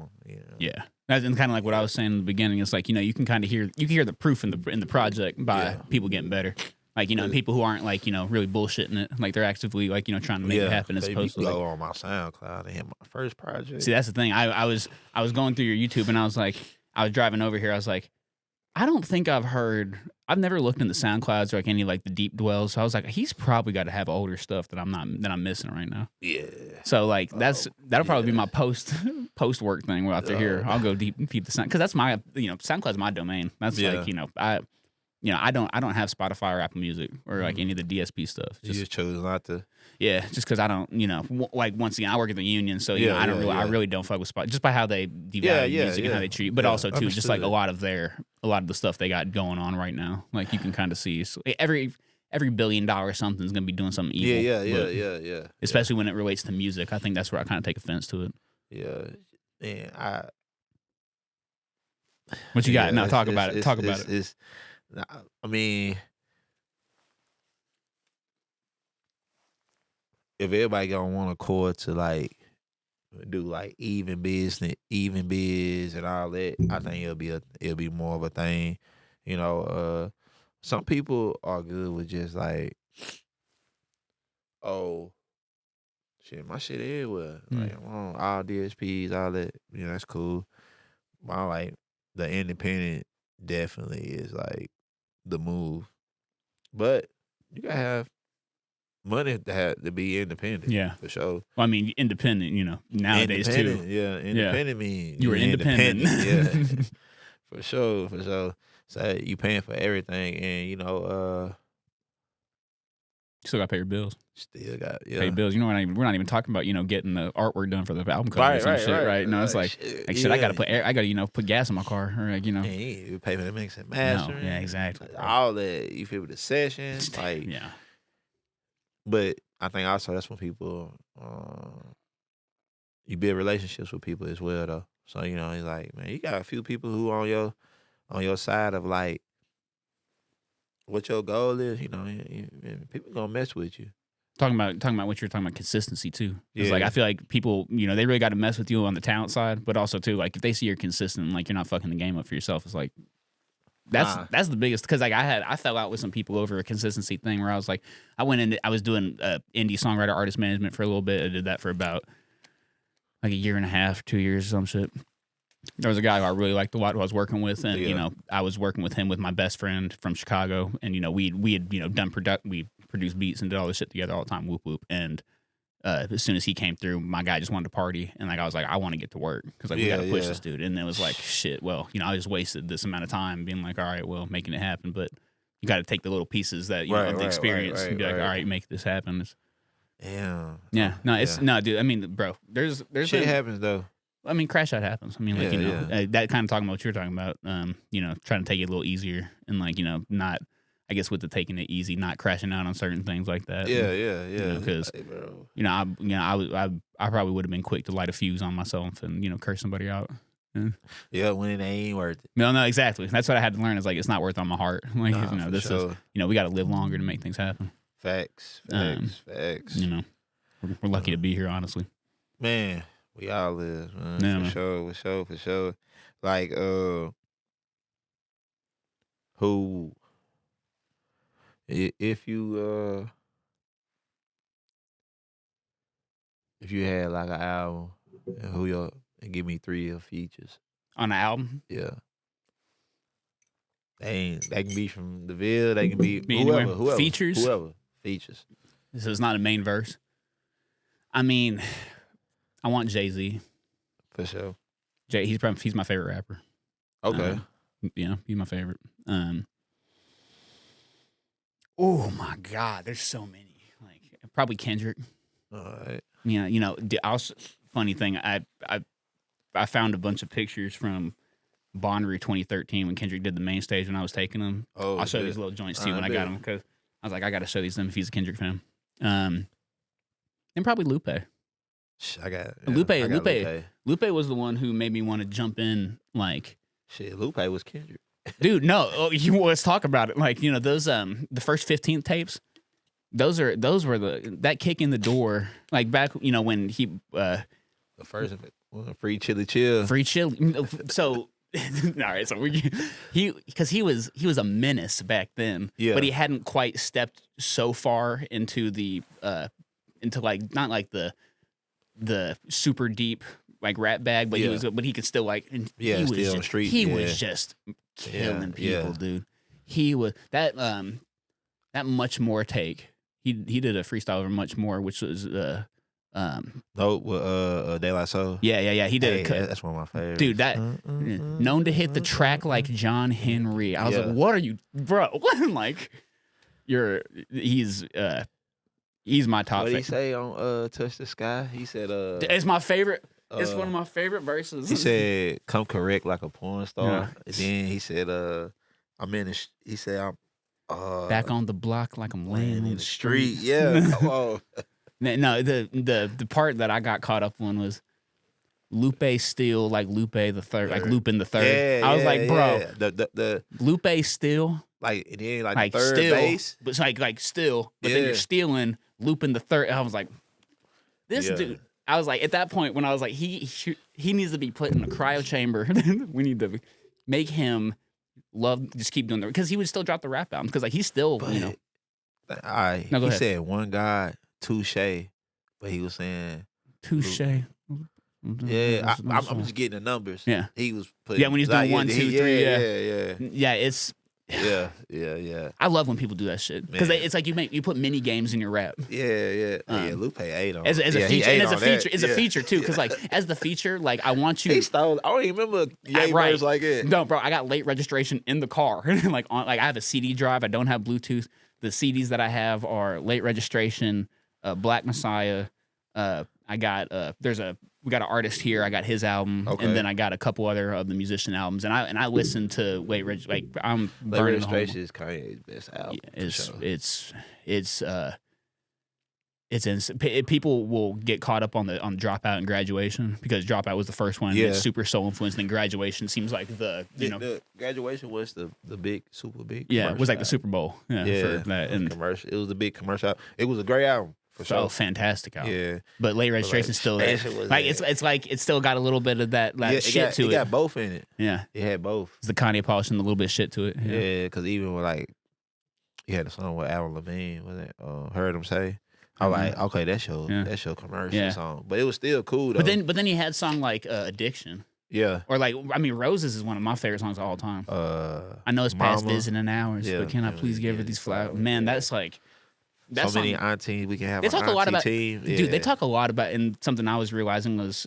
Yeah. And kind of like what I was saying in the beginning, it's like, you can kind of hear the proof in the project by people getting better. Like, and people who aren't like, really bullshitting it. Like they're actively like, trying to make it happen as opposed to go like, on my SoundCloud and hit my first project. See, that's the thing. I was going through your YouTube and I was like, I was driving over here. I was like, I don't think I've never looked in the SoundClouds or like any like the deep dwells. So I was like, he's probably got to have older stuff that I'm missing right now. Yeah. So like that'll probably be my post work thing. We're out to here. I'll go deep the sound because that's my SoundCloud's my domain. That's like I don't have Spotify or Apple Music or like any of the DSP stuff. You just chose not to. Yeah, just because I don't, like once again, I work at the union, so I really don't fuck with Spotify just by how they devalue music and how they treat. But also too, just like a lot of the stuff they got going on right now. Like you can kind of see every $1 billion something's gonna be doing something evil. Yeah. Especially when it relates to music, I think that's where I kind of take offense to it. Yeah, man. What you got? No, talk about it. Talk about it. I mean, if everybody gonna want a chord to like do like even biz and all that, I think it'll be more of a thing. Some people are good with just like, oh, shit, my shit everywhere. Like I'm on all DSPs, all that. That's cool. But I like the independent definitely is like the move. But you gotta have money to be independent. Yeah, for sure. Well, I mean, independent. Nowadays too. Yeah, independent means you were independent. Yeah, for sure. So you paying for everything, and you still got to pay your bills. Still got pay bills. We're not even talking about getting the artwork done for the album cover or some shit, right? No, it's like shit. I gotta put gas in my car, or like you pay for the mix and mastering. No, yeah, exactly. All that you feel with the sessions, like yeah. But I think also that's when people you build relationships with people as well, though. So it's like, man, you got a few people who on your side of like what your goal is. People gonna mess with you. Talking about what you're talking about, consistency too. It's like I feel like people, they really got to mess with you on the talent side, but also too, like if they see you're consistent, like you're not fucking the game up for yourself. It's like that's the biggest, because like I fell out with some people over a consistency thing where I was like, I was doing indie songwriter artist management for a little bit. I did that for about like a year and a half, 2 years, some shit. There was a guy who I really liked a lot who I was working with, and I was working with him with my best friend from Chicago, and we had we produced beats and did all this shit together all the time, whoop whoop. And as soon as he came through, my guy just wanted to party, and like I was like, I want to get to work because like we got to push this dude. And it was like, shit, well, I just wasted this amount of time being like, all right, well, making it happen, but you got to take the little pieces that of the experience and be like, all right, make this happen. Yeah, no, it's no, dude. I mean, bro, there's shit happens though. I mean, crash out happens. I mean, like, that kind of talking about what you're talking about, trying to take it a little easier and like, not, I guess with the taking it easy, not crashing out on certain things like that. Yeah. Because, I probably would have been quick to light a fuse on myself and, curse somebody out. Yeah, when it ain't worth it. No, exactly. That's what I had to learn. Is like, it's not worth it on my heart. Like, this is, we got to live longer to make things happen. Facts. We're lucky to be here, honestly. Man. We all live, man. Yeah, for sure. Like, who, if you had like an album, and give me 3 of your features on an album. Yeah, they can be from the Ville. They can be whoever features. So it's not a main verse. I mean, I want Jay-Z. For sure. He's my favorite rapper. Okay. He's my favorite. Oh my God, there's so many. Like probably Kendrick. All right. Funny thing, I found a bunch of pictures from Bonnaroo 2013 when Kendrick did the main stage when I was taking them. Oh, I'll show these little joints to you when I got them because I was like, I got to show these to him if he's a Kendrick fan. And probably Lupe. Lupe was the one who made me want to jump in. Like, shit, Lupe was Kendrick. Dude, no, let's talk about it. Like, those the first 15 tapes. Those were that kick in the door. Like back, when he the first of it. Well, free chili chill. Free chili. So, all right. So because he was a menace back then, Yeah. but he hadn't quite stepped so far into the into like not like the super deep like rap bag, but he could still like Yeah, he was still on just, the street. he Yeah. was just killing people, yeah. dude. He was that Much More take. He did a freestyle over Much More, which was No, with De La Soul. yeah. He did That's one of my favorites. dude, that known to hit the track like John Henry. I was like, what are you, bro? Like, he's my top. What did he say on Touch the Sky? He said it's my favorite. It's one of my favorite verses. He said, "Come correct like a porn star." Yeah. And then he said, "I'm in the." He said, "I'm back on the block like I'm laying in on the the street." street. Yeah. Oh. No, the part that I got caught up on was Lupe Steele, like Lupe the Third, like Lupin the Third. Yeah, I was like, bro, the Lupe Steele, like and then like like the third still, base. but it's like still, but then you're stealing Lupin the Third. I was like, this dude. I was like, at that point when I was like, he needs to be put in a cryo chamber. We need to make him just keep doing that because he would still drop the rap album because like he's still But, you know. All right, No, go he ahead. said one God, touche, but he was saying Touche. yeah. I'm just getting the numbers. Yeah. He was putting Yeah, when he's doing 1, 2, 3. Yeah. It's. Yeah. I love when people do that shit because Man. it's like you put mini games in your rap Yeah. Lupe ate on as it. a Yeah, feature he ate and as a on that. feature as a feature too because like as the feature like I want you. He stole. I don't even remember Ye Right. words like it. No, bro, I got late registration in the car. like I have a CD drive. I don't have Bluetooth. The CDs that I have are late registration, Black Messiah. I got we got an artist here. I got his album, Okay. and then I got a couple other of the musician albums. And I listen to like I'm Late burning the whole- registration is Kanye's best album. Yeah, for sure. people will get caught up on the Dropout and Graduation because Dropout was the first one. Yeah. It's super soul influenced. And then Graduation seems like the graduation was the big super big. yeah, it was like the commercial Super Bowl. Yeah, Yeah, for that and commercial. It was a big commercial. It was a great album for so sure. fantastic album. Yeah, But Late Registration still there. that shit was Like it. it's like it's still got a little bit of that shit to it. It got both in it. Yeah, It had both. it's the Kanye polish and a little bit of shit to it. Yeah, because even with like, you had a song with Avril Lavigne. Was it? Heard him say. I was like, okay, that's your commercial song, but it was still cool though. But then he had song like Addiction. yeah, Or like, I mean, Roses is one of my favorite songs of all time. I know it's past Mama. visiting hours, Yeah, but can I yeah, please give her yeah, these flowers, flowers? Man, yeah. that's like so many aunties we can have. They talk a lot about team. dude. Yeah. They talk a lot about, and something I was realizing was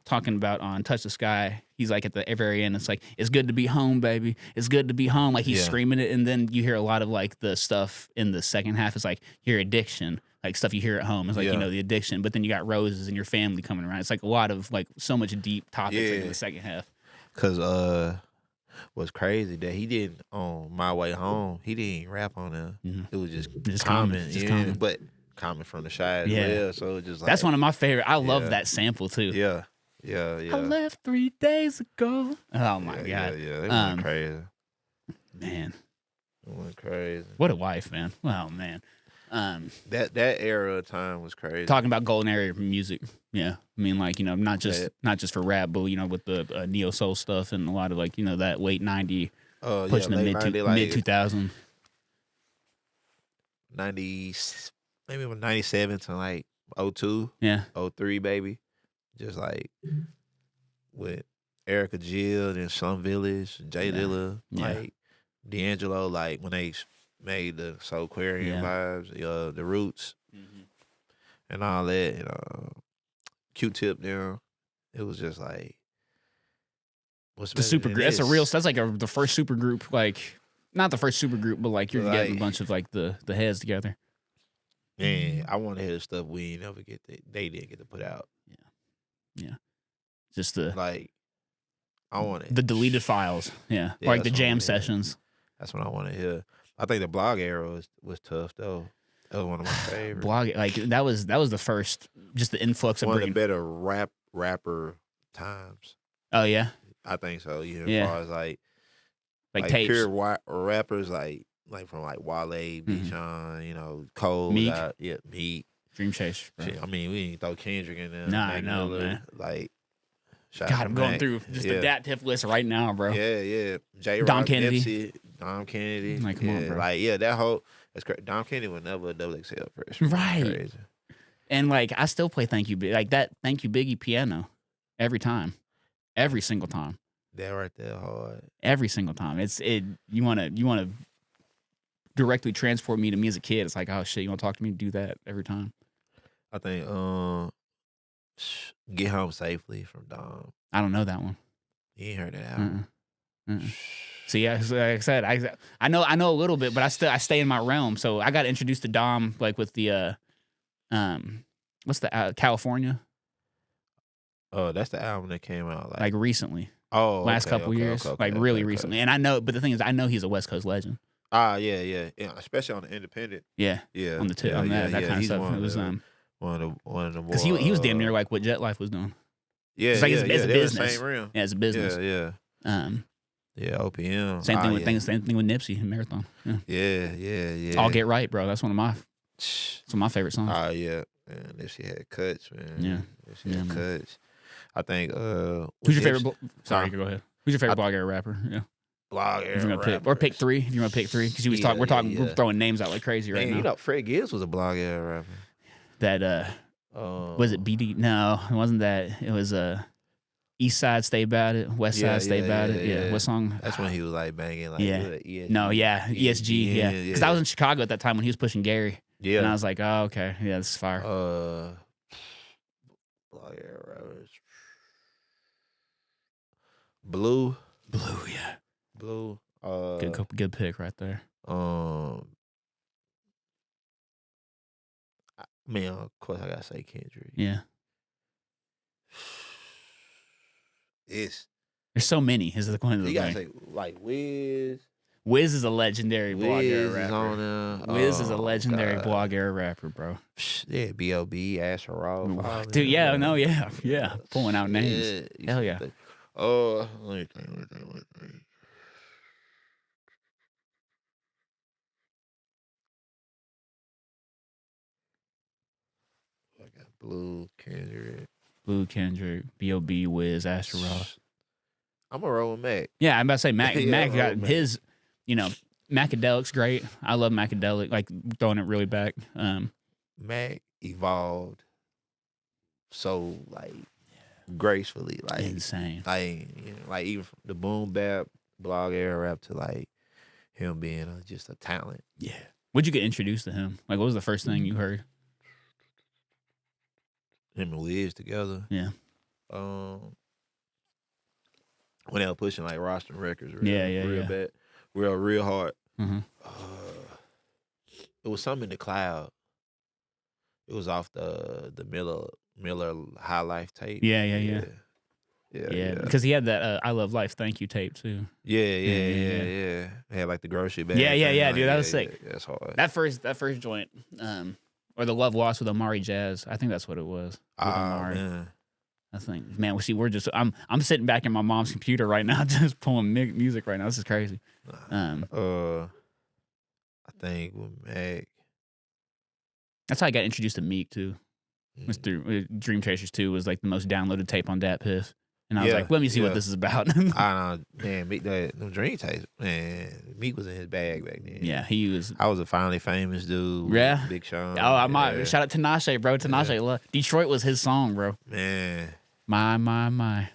talking about on Touch the Sky. He's like at the very end. It's like it's good to be home, baby. It's good to be home. Like he's Yeah. screaming it, and then you hear a lot of like the stuff in the second half. It's like your addiction, like stuff you hear at home. It's like Yeah. the addiction, but then you got Roses and your family coming around. It's like a lot of like so much deep topics like, in Yeah. the second half. Cause what's crazy that he didn't on My Way Home. He didn't rap on there. Mhm. It was just Just common, common, just yeah, common. but common from the shy as Yeah. well. So it just like That's one of my favorite. I love Yeah. that sample too. Yeah. I left 3 days ago. Oh my god, Yeah. They went Um, crazy. man, It went crazy. what a wife, man. Oh man. That era of time was crazy. Talking about golden era music, yeah. I mean, like not just for rap, but with the neo soul stuff and a lot of like that late '90s pushing the late mid 90, like, mid 2000. 90, maybe 97 to like 02, Yeah, 03, baby. Just like with Erica Jill and Slum Village, Jay Yeah. Dilla, Yeah. like D'Angelo, like when they made the Soulquarian vibes, the Roots and all that, Q-Tip down. It was just like what's the super group. That's a real. That's like the first super group. Like not the first super group, but like you're getting a Like- bunch of like the heads together. Man, I want to hear the stuff we ain't never they didn't get to put out. Just the Like I want it. the deleted files. Yeah, Yeah, or like the that's what I jam wanna hear. sessions. That's what I want to hear. I think the blog era was tough though. That was one of my favorites. Blog like that was the first. Just the influx of One of the bringing. better rapper times. Oh yeah, I think so. Yeah, Yeah. as far as like tapes. pure rappers like from like Wale, Big Mhm. Sean, Cole, Meek. Meek. Dream Chase. Shit, I mean, we ain't throw Kendrick in there. Nah, I Mac know, Miller, man. Like Shout God, out I'm to going Mac. through just Yeah. the Dat Tiff list right now, bro. Yeah. J. Dom Rock, Kennedy. Nipsey, Dom Kennedy. Like, come on, bro. Like, yeah, that's crazy. Dom Kennedy was never a double XL freshman. Right. Crazy. And like, I still play Thank You, like that Thank You Biggie piano every time, every single time, That right there hard. every single time. You wanna directly transport me to me as a kid. It's like, oh shit, you want to talk to me? Do that every time. I think Get Home Safely from Dom. I don't know that one. You ain't heard that album. See, yeah, so like I said, I know a little bit, but I stay in my realm. So I got introduced to Dom like with the what's the California? Oh, that's the album that came out like recently. Oh, last couple years, like really recently. And I know, but the thing is, I know he's a West Coast legend. Yeah, especially on the independent. Yeah, on the tip, on that kind of stuff. It was one of the because he was damn near like what Jet Life was doing. Yeah, it's like it's a business. Same realm. Yeah, it's a business. Yeah, OPM. Same thing with Nipsey and Marathon. Yeah. All Get Right, bro. That's one of my favorite songs. Yeah. Man, Nipsey had cuts, man. Yeah. Nipsey had cuts. I think. Who's your favorite? Sorry, go ahead. Who's your favorite blog era rapper? Yeah. Blog era rapper. Or pick three if you want to pick three because we're throwing names out like crazy right now. You know, Fred Gibbs was a blog era rapper. That was it BD? No, it wasn't that. It was East Side Stay About It, West Side Stay About It. Yeah. What song? That's when he was like banging like ESG. No, ESG. Yeah, because I was in Chicago at that time when he was pushing Gary. Yeah, and I was like, oh okay, yeah, this is fire. Blog era rappers. Blue, yeah. Blue. Good pick right there. Man, of course I gotta say Kendrick. Yeah. There's so many. Is the point of the you gotta say like Wiz. Wiz is a legendary blog era rapper. On Wiz is a legendary blog era rapper, bro. Yeah, B.O.B., Asher Roth. Dude, yeah. Pulling out names. Hell yeah. Let me think. I got Blue, Kendrick, B.O.B., Wiz, Asher Roth. I'm a roll with Mac. Yeah, I'm about to say Mac. Mac got his, Macadelic's great. I love Macadelic, like throwing it really back. Mac evolved so like gracefully, like insane. Like even from the boom bap blog era rap to like him being just a talent. Yeah. When'd you get introduced to him? Like, what was the first thing you heard? Him and Wiz together. Yeah. When they were pushing like roster records, real bad, real hard. Mm-hmm. It was something in the cloud. It was off the Miller High Life tape. Yeah. Because he had that I Love Life Thank You tape too. Yeah. It had like the grocery bag. Yeah, dude, that was sick. Yeah, that's hard. That first joint, or the Love Lost with Amari Jazz. I think that's what it was. Man. I think, man, I'm sitting back in my mom's computer right now, just pulling music right now. This is crazy. I think with Mac. That's how I got introduced to Meek too. Was through Dream Chasers 2 was like the most downloaded tape on Dat Piff. And I was like, let me see what this is about. I know, man, Meek, them Dream Tapes, man, Meek was in his bag back then. Yeah, he was. I was a Finally Famous dude. Yeah. Big Sean. Oh, I might. Shout out to Tinashe, bro. Tinashe. Detroit was his song, bro. Man. My.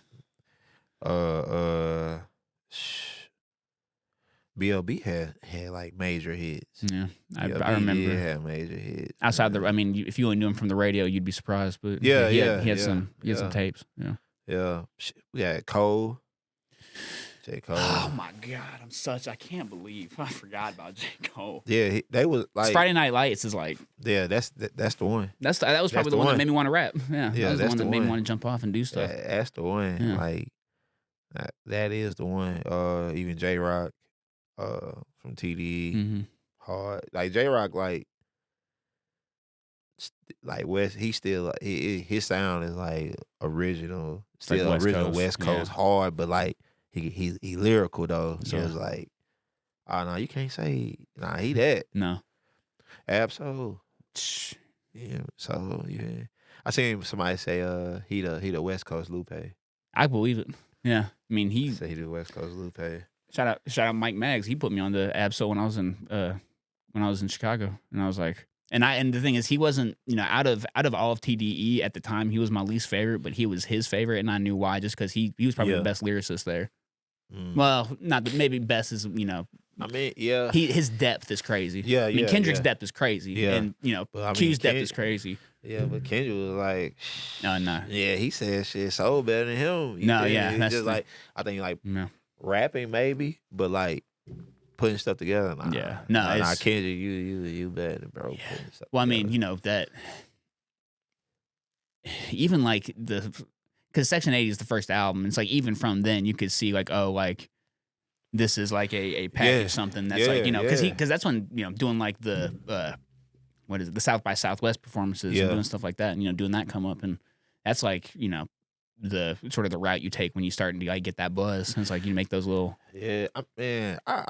B.O.B. had like major hits. Yeah, I remember. He had major hits. Outside if you only knew him from the radio, you'd be surprised. But he had some tapes. Yeah. We had Cole. J. Cole. Oh my God, I can't believe I forgot about J. Cole. Yeah, they was like Friday Night Lights is like. Yeah, that's the one. That was probably the one that made me want to rap. Yeah, that was the one that made me want to jump off and do stuff. That's the one. Yeah. Like that is the one. Even J Rock, from TDE, hard. Like J Rock, like West. He still his sound is like original, still like original West Coast, hard, but like he lyrical though. So it's like, oh no, you can't say he that. No, Absol. Yeah. So yeah, I seen somebody say he the West Coast Lupe. I believe it. Yeah, I mean he Say he do West Coast Lupe. shout out Mike Maggs. He put me on the Absol when I was in Chicago, and I was like, and the thing is, he wasn't, you know, out of all of TDE at the time, he was my least favorite, but he was his favorite, and I knew why, just because he was probably the best lyricist there. Well, not maybe best is, you know. I mean, yeah. His depth is crazy. Yeah, I mean, Kendrick's depth is crazy. Yeah. And, you know, Q's depth is crazy. Yeah, but Kendrick was like, oh, no. Yeah, he said shit so better than him. That's just like, I think like rapping maybe, but like putting stuff together. Nah, yeah. No, Kendrick, you better, bro. Yeah. Well, I mean, you know, that even like because Section 80 is the first album. It's like even from then you could see like, oh, like this is like a package something that's like, you know, because that's when, you know, doing like the what is it, the South by Southwest performances and doing stuff like that, and, you know, doing that come up, and that's like, you know, the sort of the route you take when you start to like get that buzz. And it's like you make those little I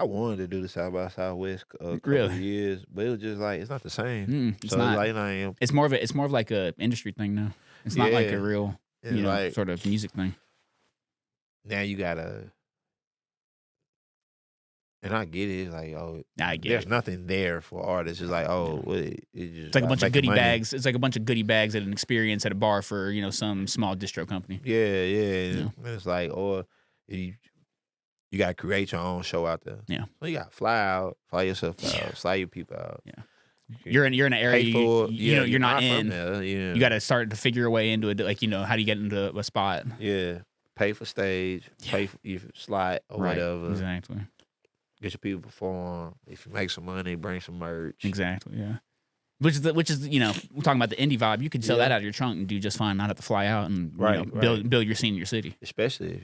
wanted to do the South by Southwest a couple of years, but it was just like it's not the same. It's not. Like, I am. It's more of like a industry thing now. It's not like a real, you know, like, sort of music thing. Now you gotta, and I get it. It's like, oh, there's nothing there for artists. It's like, oh, it's like a bunch of goodie bags. It's like a bunch of goodie bags at an experience at a bar for, you know, some small distro company. Yeah. And it's like, or you got to create your own show out there. Yeah. So you got to fly yourself out, fly your people out. Yeah. You're in an area you know you're not in. You got to start to figure your way into it. Like, you know, how do you get into a spot? Yeah. Pay for stage. Pay for your slot or whatever. Exactly. Get your people perform. If you make some money, bring some merch. Exactly. Yeah. Which is you know, we're talking about the indie vibe. You could sell that out of your trunk and do just fine. Not have to fly out and you know, build your scene in your city. Especially if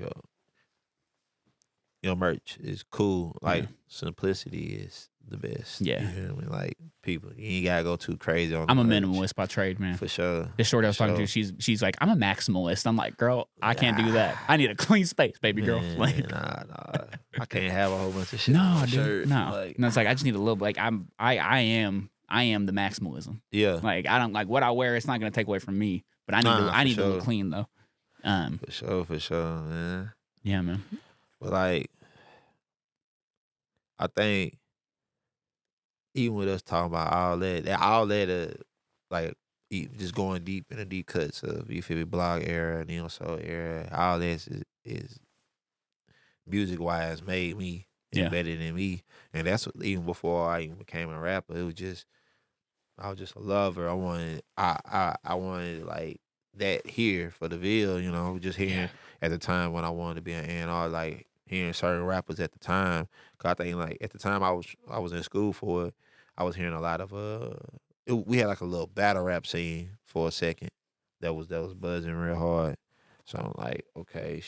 your merch is cool. Like simplicity is the best. Yeah. You know what I mean? Like people, you ain't gotta go too crazy on. I'm a minimalist by trade, man. For sure. This shorty I was talking to, she's like, I'm a maximalist. I'm like, girl, I can't do that. I need a clean space, baby girl. Like, nah. I can't have a whole bunch of shit. No, dude. No. Like, no, it's like I just need a little. Like I am the maximalism. Yeah. Like I don't like what I wear. It's not gonna take away from me. But I need to look clean though. For sure, man. Yeah, man. But like, I think even with us talking about all that, like just going deep in the deep cuts of, you feel me, blog era, neo soul era, all this is music wise made me better than me, and that's what, even before I even became a rapper, it was just I was just a lover. I wanted like that here for the Ville, you know, just hearing at the time when I wanted to be an A&R, like hearing certain rappers at the time. Cause I think like at the time I was in school for it, I was hearing a lot of we had like a little battle rap scene for a second that was buzzing real hard. So I'm like, okay,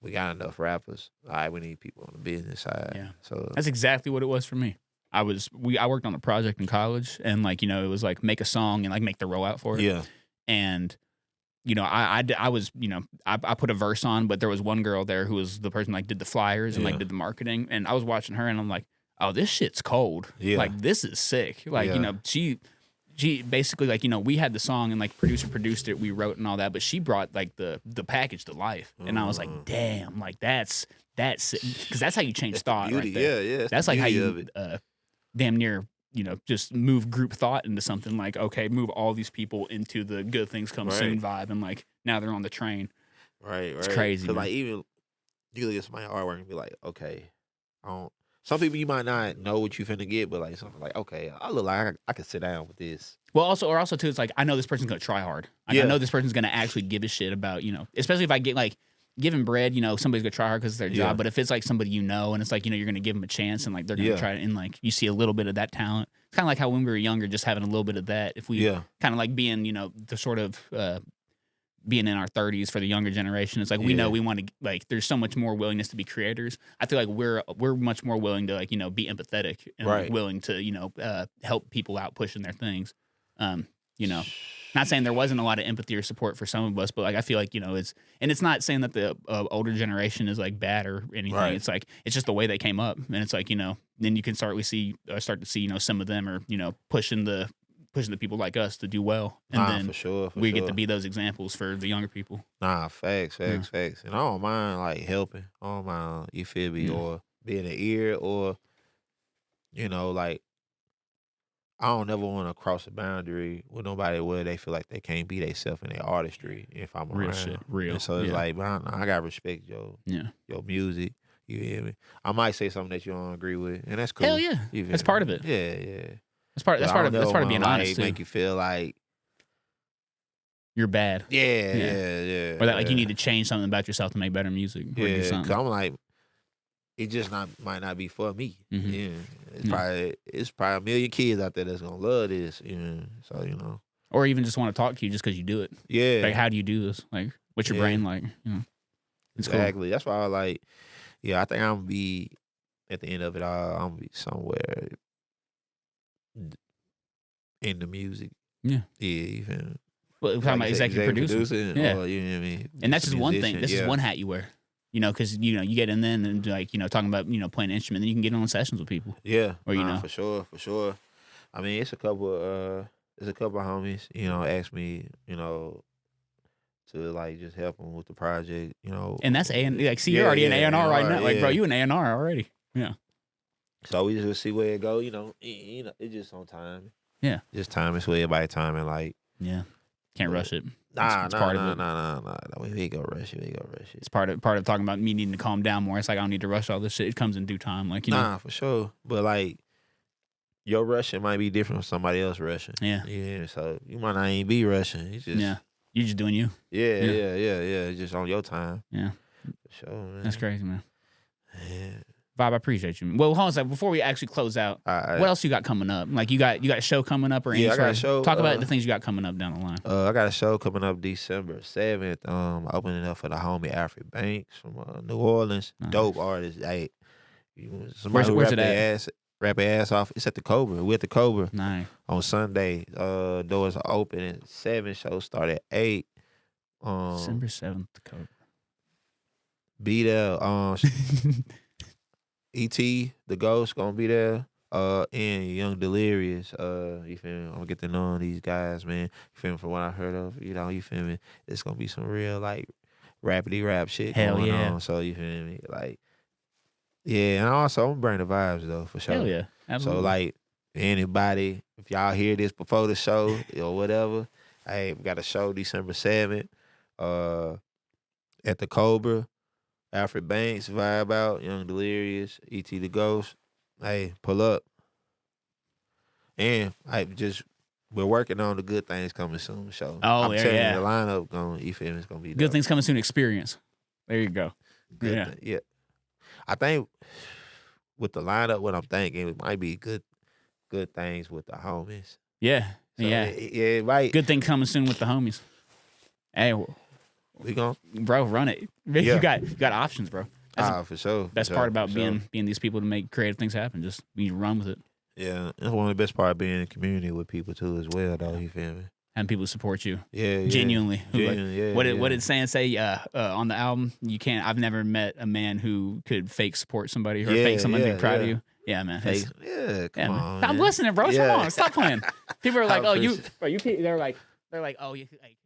we got enough rappers. All right, we need people on the business side. Yeah. So that's exactly what it was for me. I worked on a project in college, and like, you know, it was like make a song and like make the rollout for it. Yeah. And you know, I was, you know, I put a verse on, but there was one girl there who was the person like did the flyers and like did the marketing, and I was watching her and I'm like, oh, this shit's cold. Yeah. Like this is sick. Like, you know, she basically, like, you know, we had the song and like producer produced it, we wrote and all that, but she brought like the package to life, and I was like, damn, like that's because that's how you change thought. Right there. Yeah. That's like how you damn near, you know, just move group thought into something like, okay, move all these people into the good things come soon vibe, and like now they're on the train. Right. It's crazy. Cause like even you look at somebody artwork and be like, okay, some people you might not know what you finna get, but like something like, okay, I look like I could sit down with this. Well, also too, it's like I know this person's gonna try hard. I know this person's gonna actually give a shit about, you know, especially if I get like giving bread, you know, somebody's gonna try hard because it's their job. But if it's like somebody you know, and it's like, you know, you're gonna give them a chance, and like they're gonna try it, and like you see a little bit of that talent. It's kind of like how when we were younger, just having a little bit of that. If we kind of like being, you know, the sort of being in our 30s for the younger generation, it's like we know we want to, like, there's so much more willingness to be creators. I feel like we're much more willing to, like, you know, be empathetic and like, willing to, you know, help people out pushing their things. You know, not saying there wasn't a lot of empathy or support for some of us, but like I feel like, you know, it's not saying that the older generation is like bad or anything. Right. It's like it's just the way they came up, and it's like, you know, then you can start to see, you know, some of them are, you know, pushing the pushing the people like us to do well, and then for sure, we get to be those examples for the younger people. Facts. And I don't mind like helping. I don't mind, you feel me, or being an ear, or like I don't never want to cross a boundary with nobody where they feel like they can't be themselves in their artistry if I'm Real around. shit, real. And so it's like, man, I gotta respect your music. You hear me? I might say something that you don't agree with, and that's cool. Hell yeah, that's part of it. Yeah. That's part of being honest too. Make you feel like you're bad. Yeah. Or that like you need to change something about yourself to make better music. Or do something. Cause I'm like, it just might not be for me. Mm-hmm. Yeah, it's probably a million kids out there that's gonna love this. So or even just want to talk to you just because you do it. Yeah, like how do you do this? Like what's your brain like? It's exactly. Cool. That's why I like. Yeah, I think I'm gonna be at the end of it all. I'm gonna be somewhere in the music. Yeah, even. Well, we're talking about executive producing. Yeah, or, you know what I mean. And that's just one thing. This is one hat you wear. Because you get in then and like talking about playing an instrument, then you can get on sessions with people. Yeah, or for sure. I mean, it's a couple homies ask me to like just help them with the project and that's you're already in A&R right now, like bro, you in A&R already. Yeah. So we just see where it go. It's just on time. Yeah, just time. It's where everybody time and like can't rush it. Nah. We ain't gonna rush it. It's part of talking about me needing to calm down more. It's like I don't need to rush all this shit. It comes in due time. Like Nah, for sure. But like your rushing might be different from somebody else rushing. Yeah. So you might not even be rushing. You just you're just doing you. Yeah. Just on your time. Yeah. For sure, man. That's crazy, man. Yeah. Vibe, I appreciate you. Well, hold on a second. Before we actually close out, what else you got coming up? Like you got a show coming up or anything? I got a show. Talk about the things you got coming up down the line. I got a show coming up December 7th. Opening up for the homie Alfred Banks from New Orleans. Nice. Dope artist. Hey, somebody where's it at? Rap their ass off. It's at the Cobra. We're at the Cobra. Nice. On Sunday. Doors are open at 7. Shows start at 8. December 7th, the Cobra. Be there. E.T. the Ghost gonna be there. And Young Delirious. You feel me? I'm gonna get to know these guys, man. You feel me? From what I heard of, you feel me? It's gonna be some real like rapidy rap shit going on. So you feel me? Like, yeah, and also I'm gonna bring the vibes though for sure. Hell yeah, absolutely. So like anybody, if y'all hear this before the show or whatever, hey, we got a show December 7th. At the Cobra. Alfred Banks, VibeOut, Young Delirious, E.T. the Ghost. Hey, pull up. And we're working on the good things coming soon. So I'm telling you, the lineup going, you feel me, it's gonna be good dope. Things coming soon. Experience. There you go. Yeah. I think with the lineup, what I'm thinking, it might be good things with the homies. Yeah. So yeah, right. Good thing coming soon with the homies. Hey. We gon' bro, run it. Yeah. You got options, bro. For sure. Best part about being these people to make creative things happen. Just you run with it. Yeah, that's one of the best part of being in the community with people too as well. Though you feel me? Having people support you. Yeah. Genuinely. What did Sam say? On the album, you can't. I've never met a man who could fake support somebody or fake someone being proud of you. Yeah, man. Come on. I'm listening, bro. Come on, stop playing. People are like, oh, you. They're like, oh, you. Like,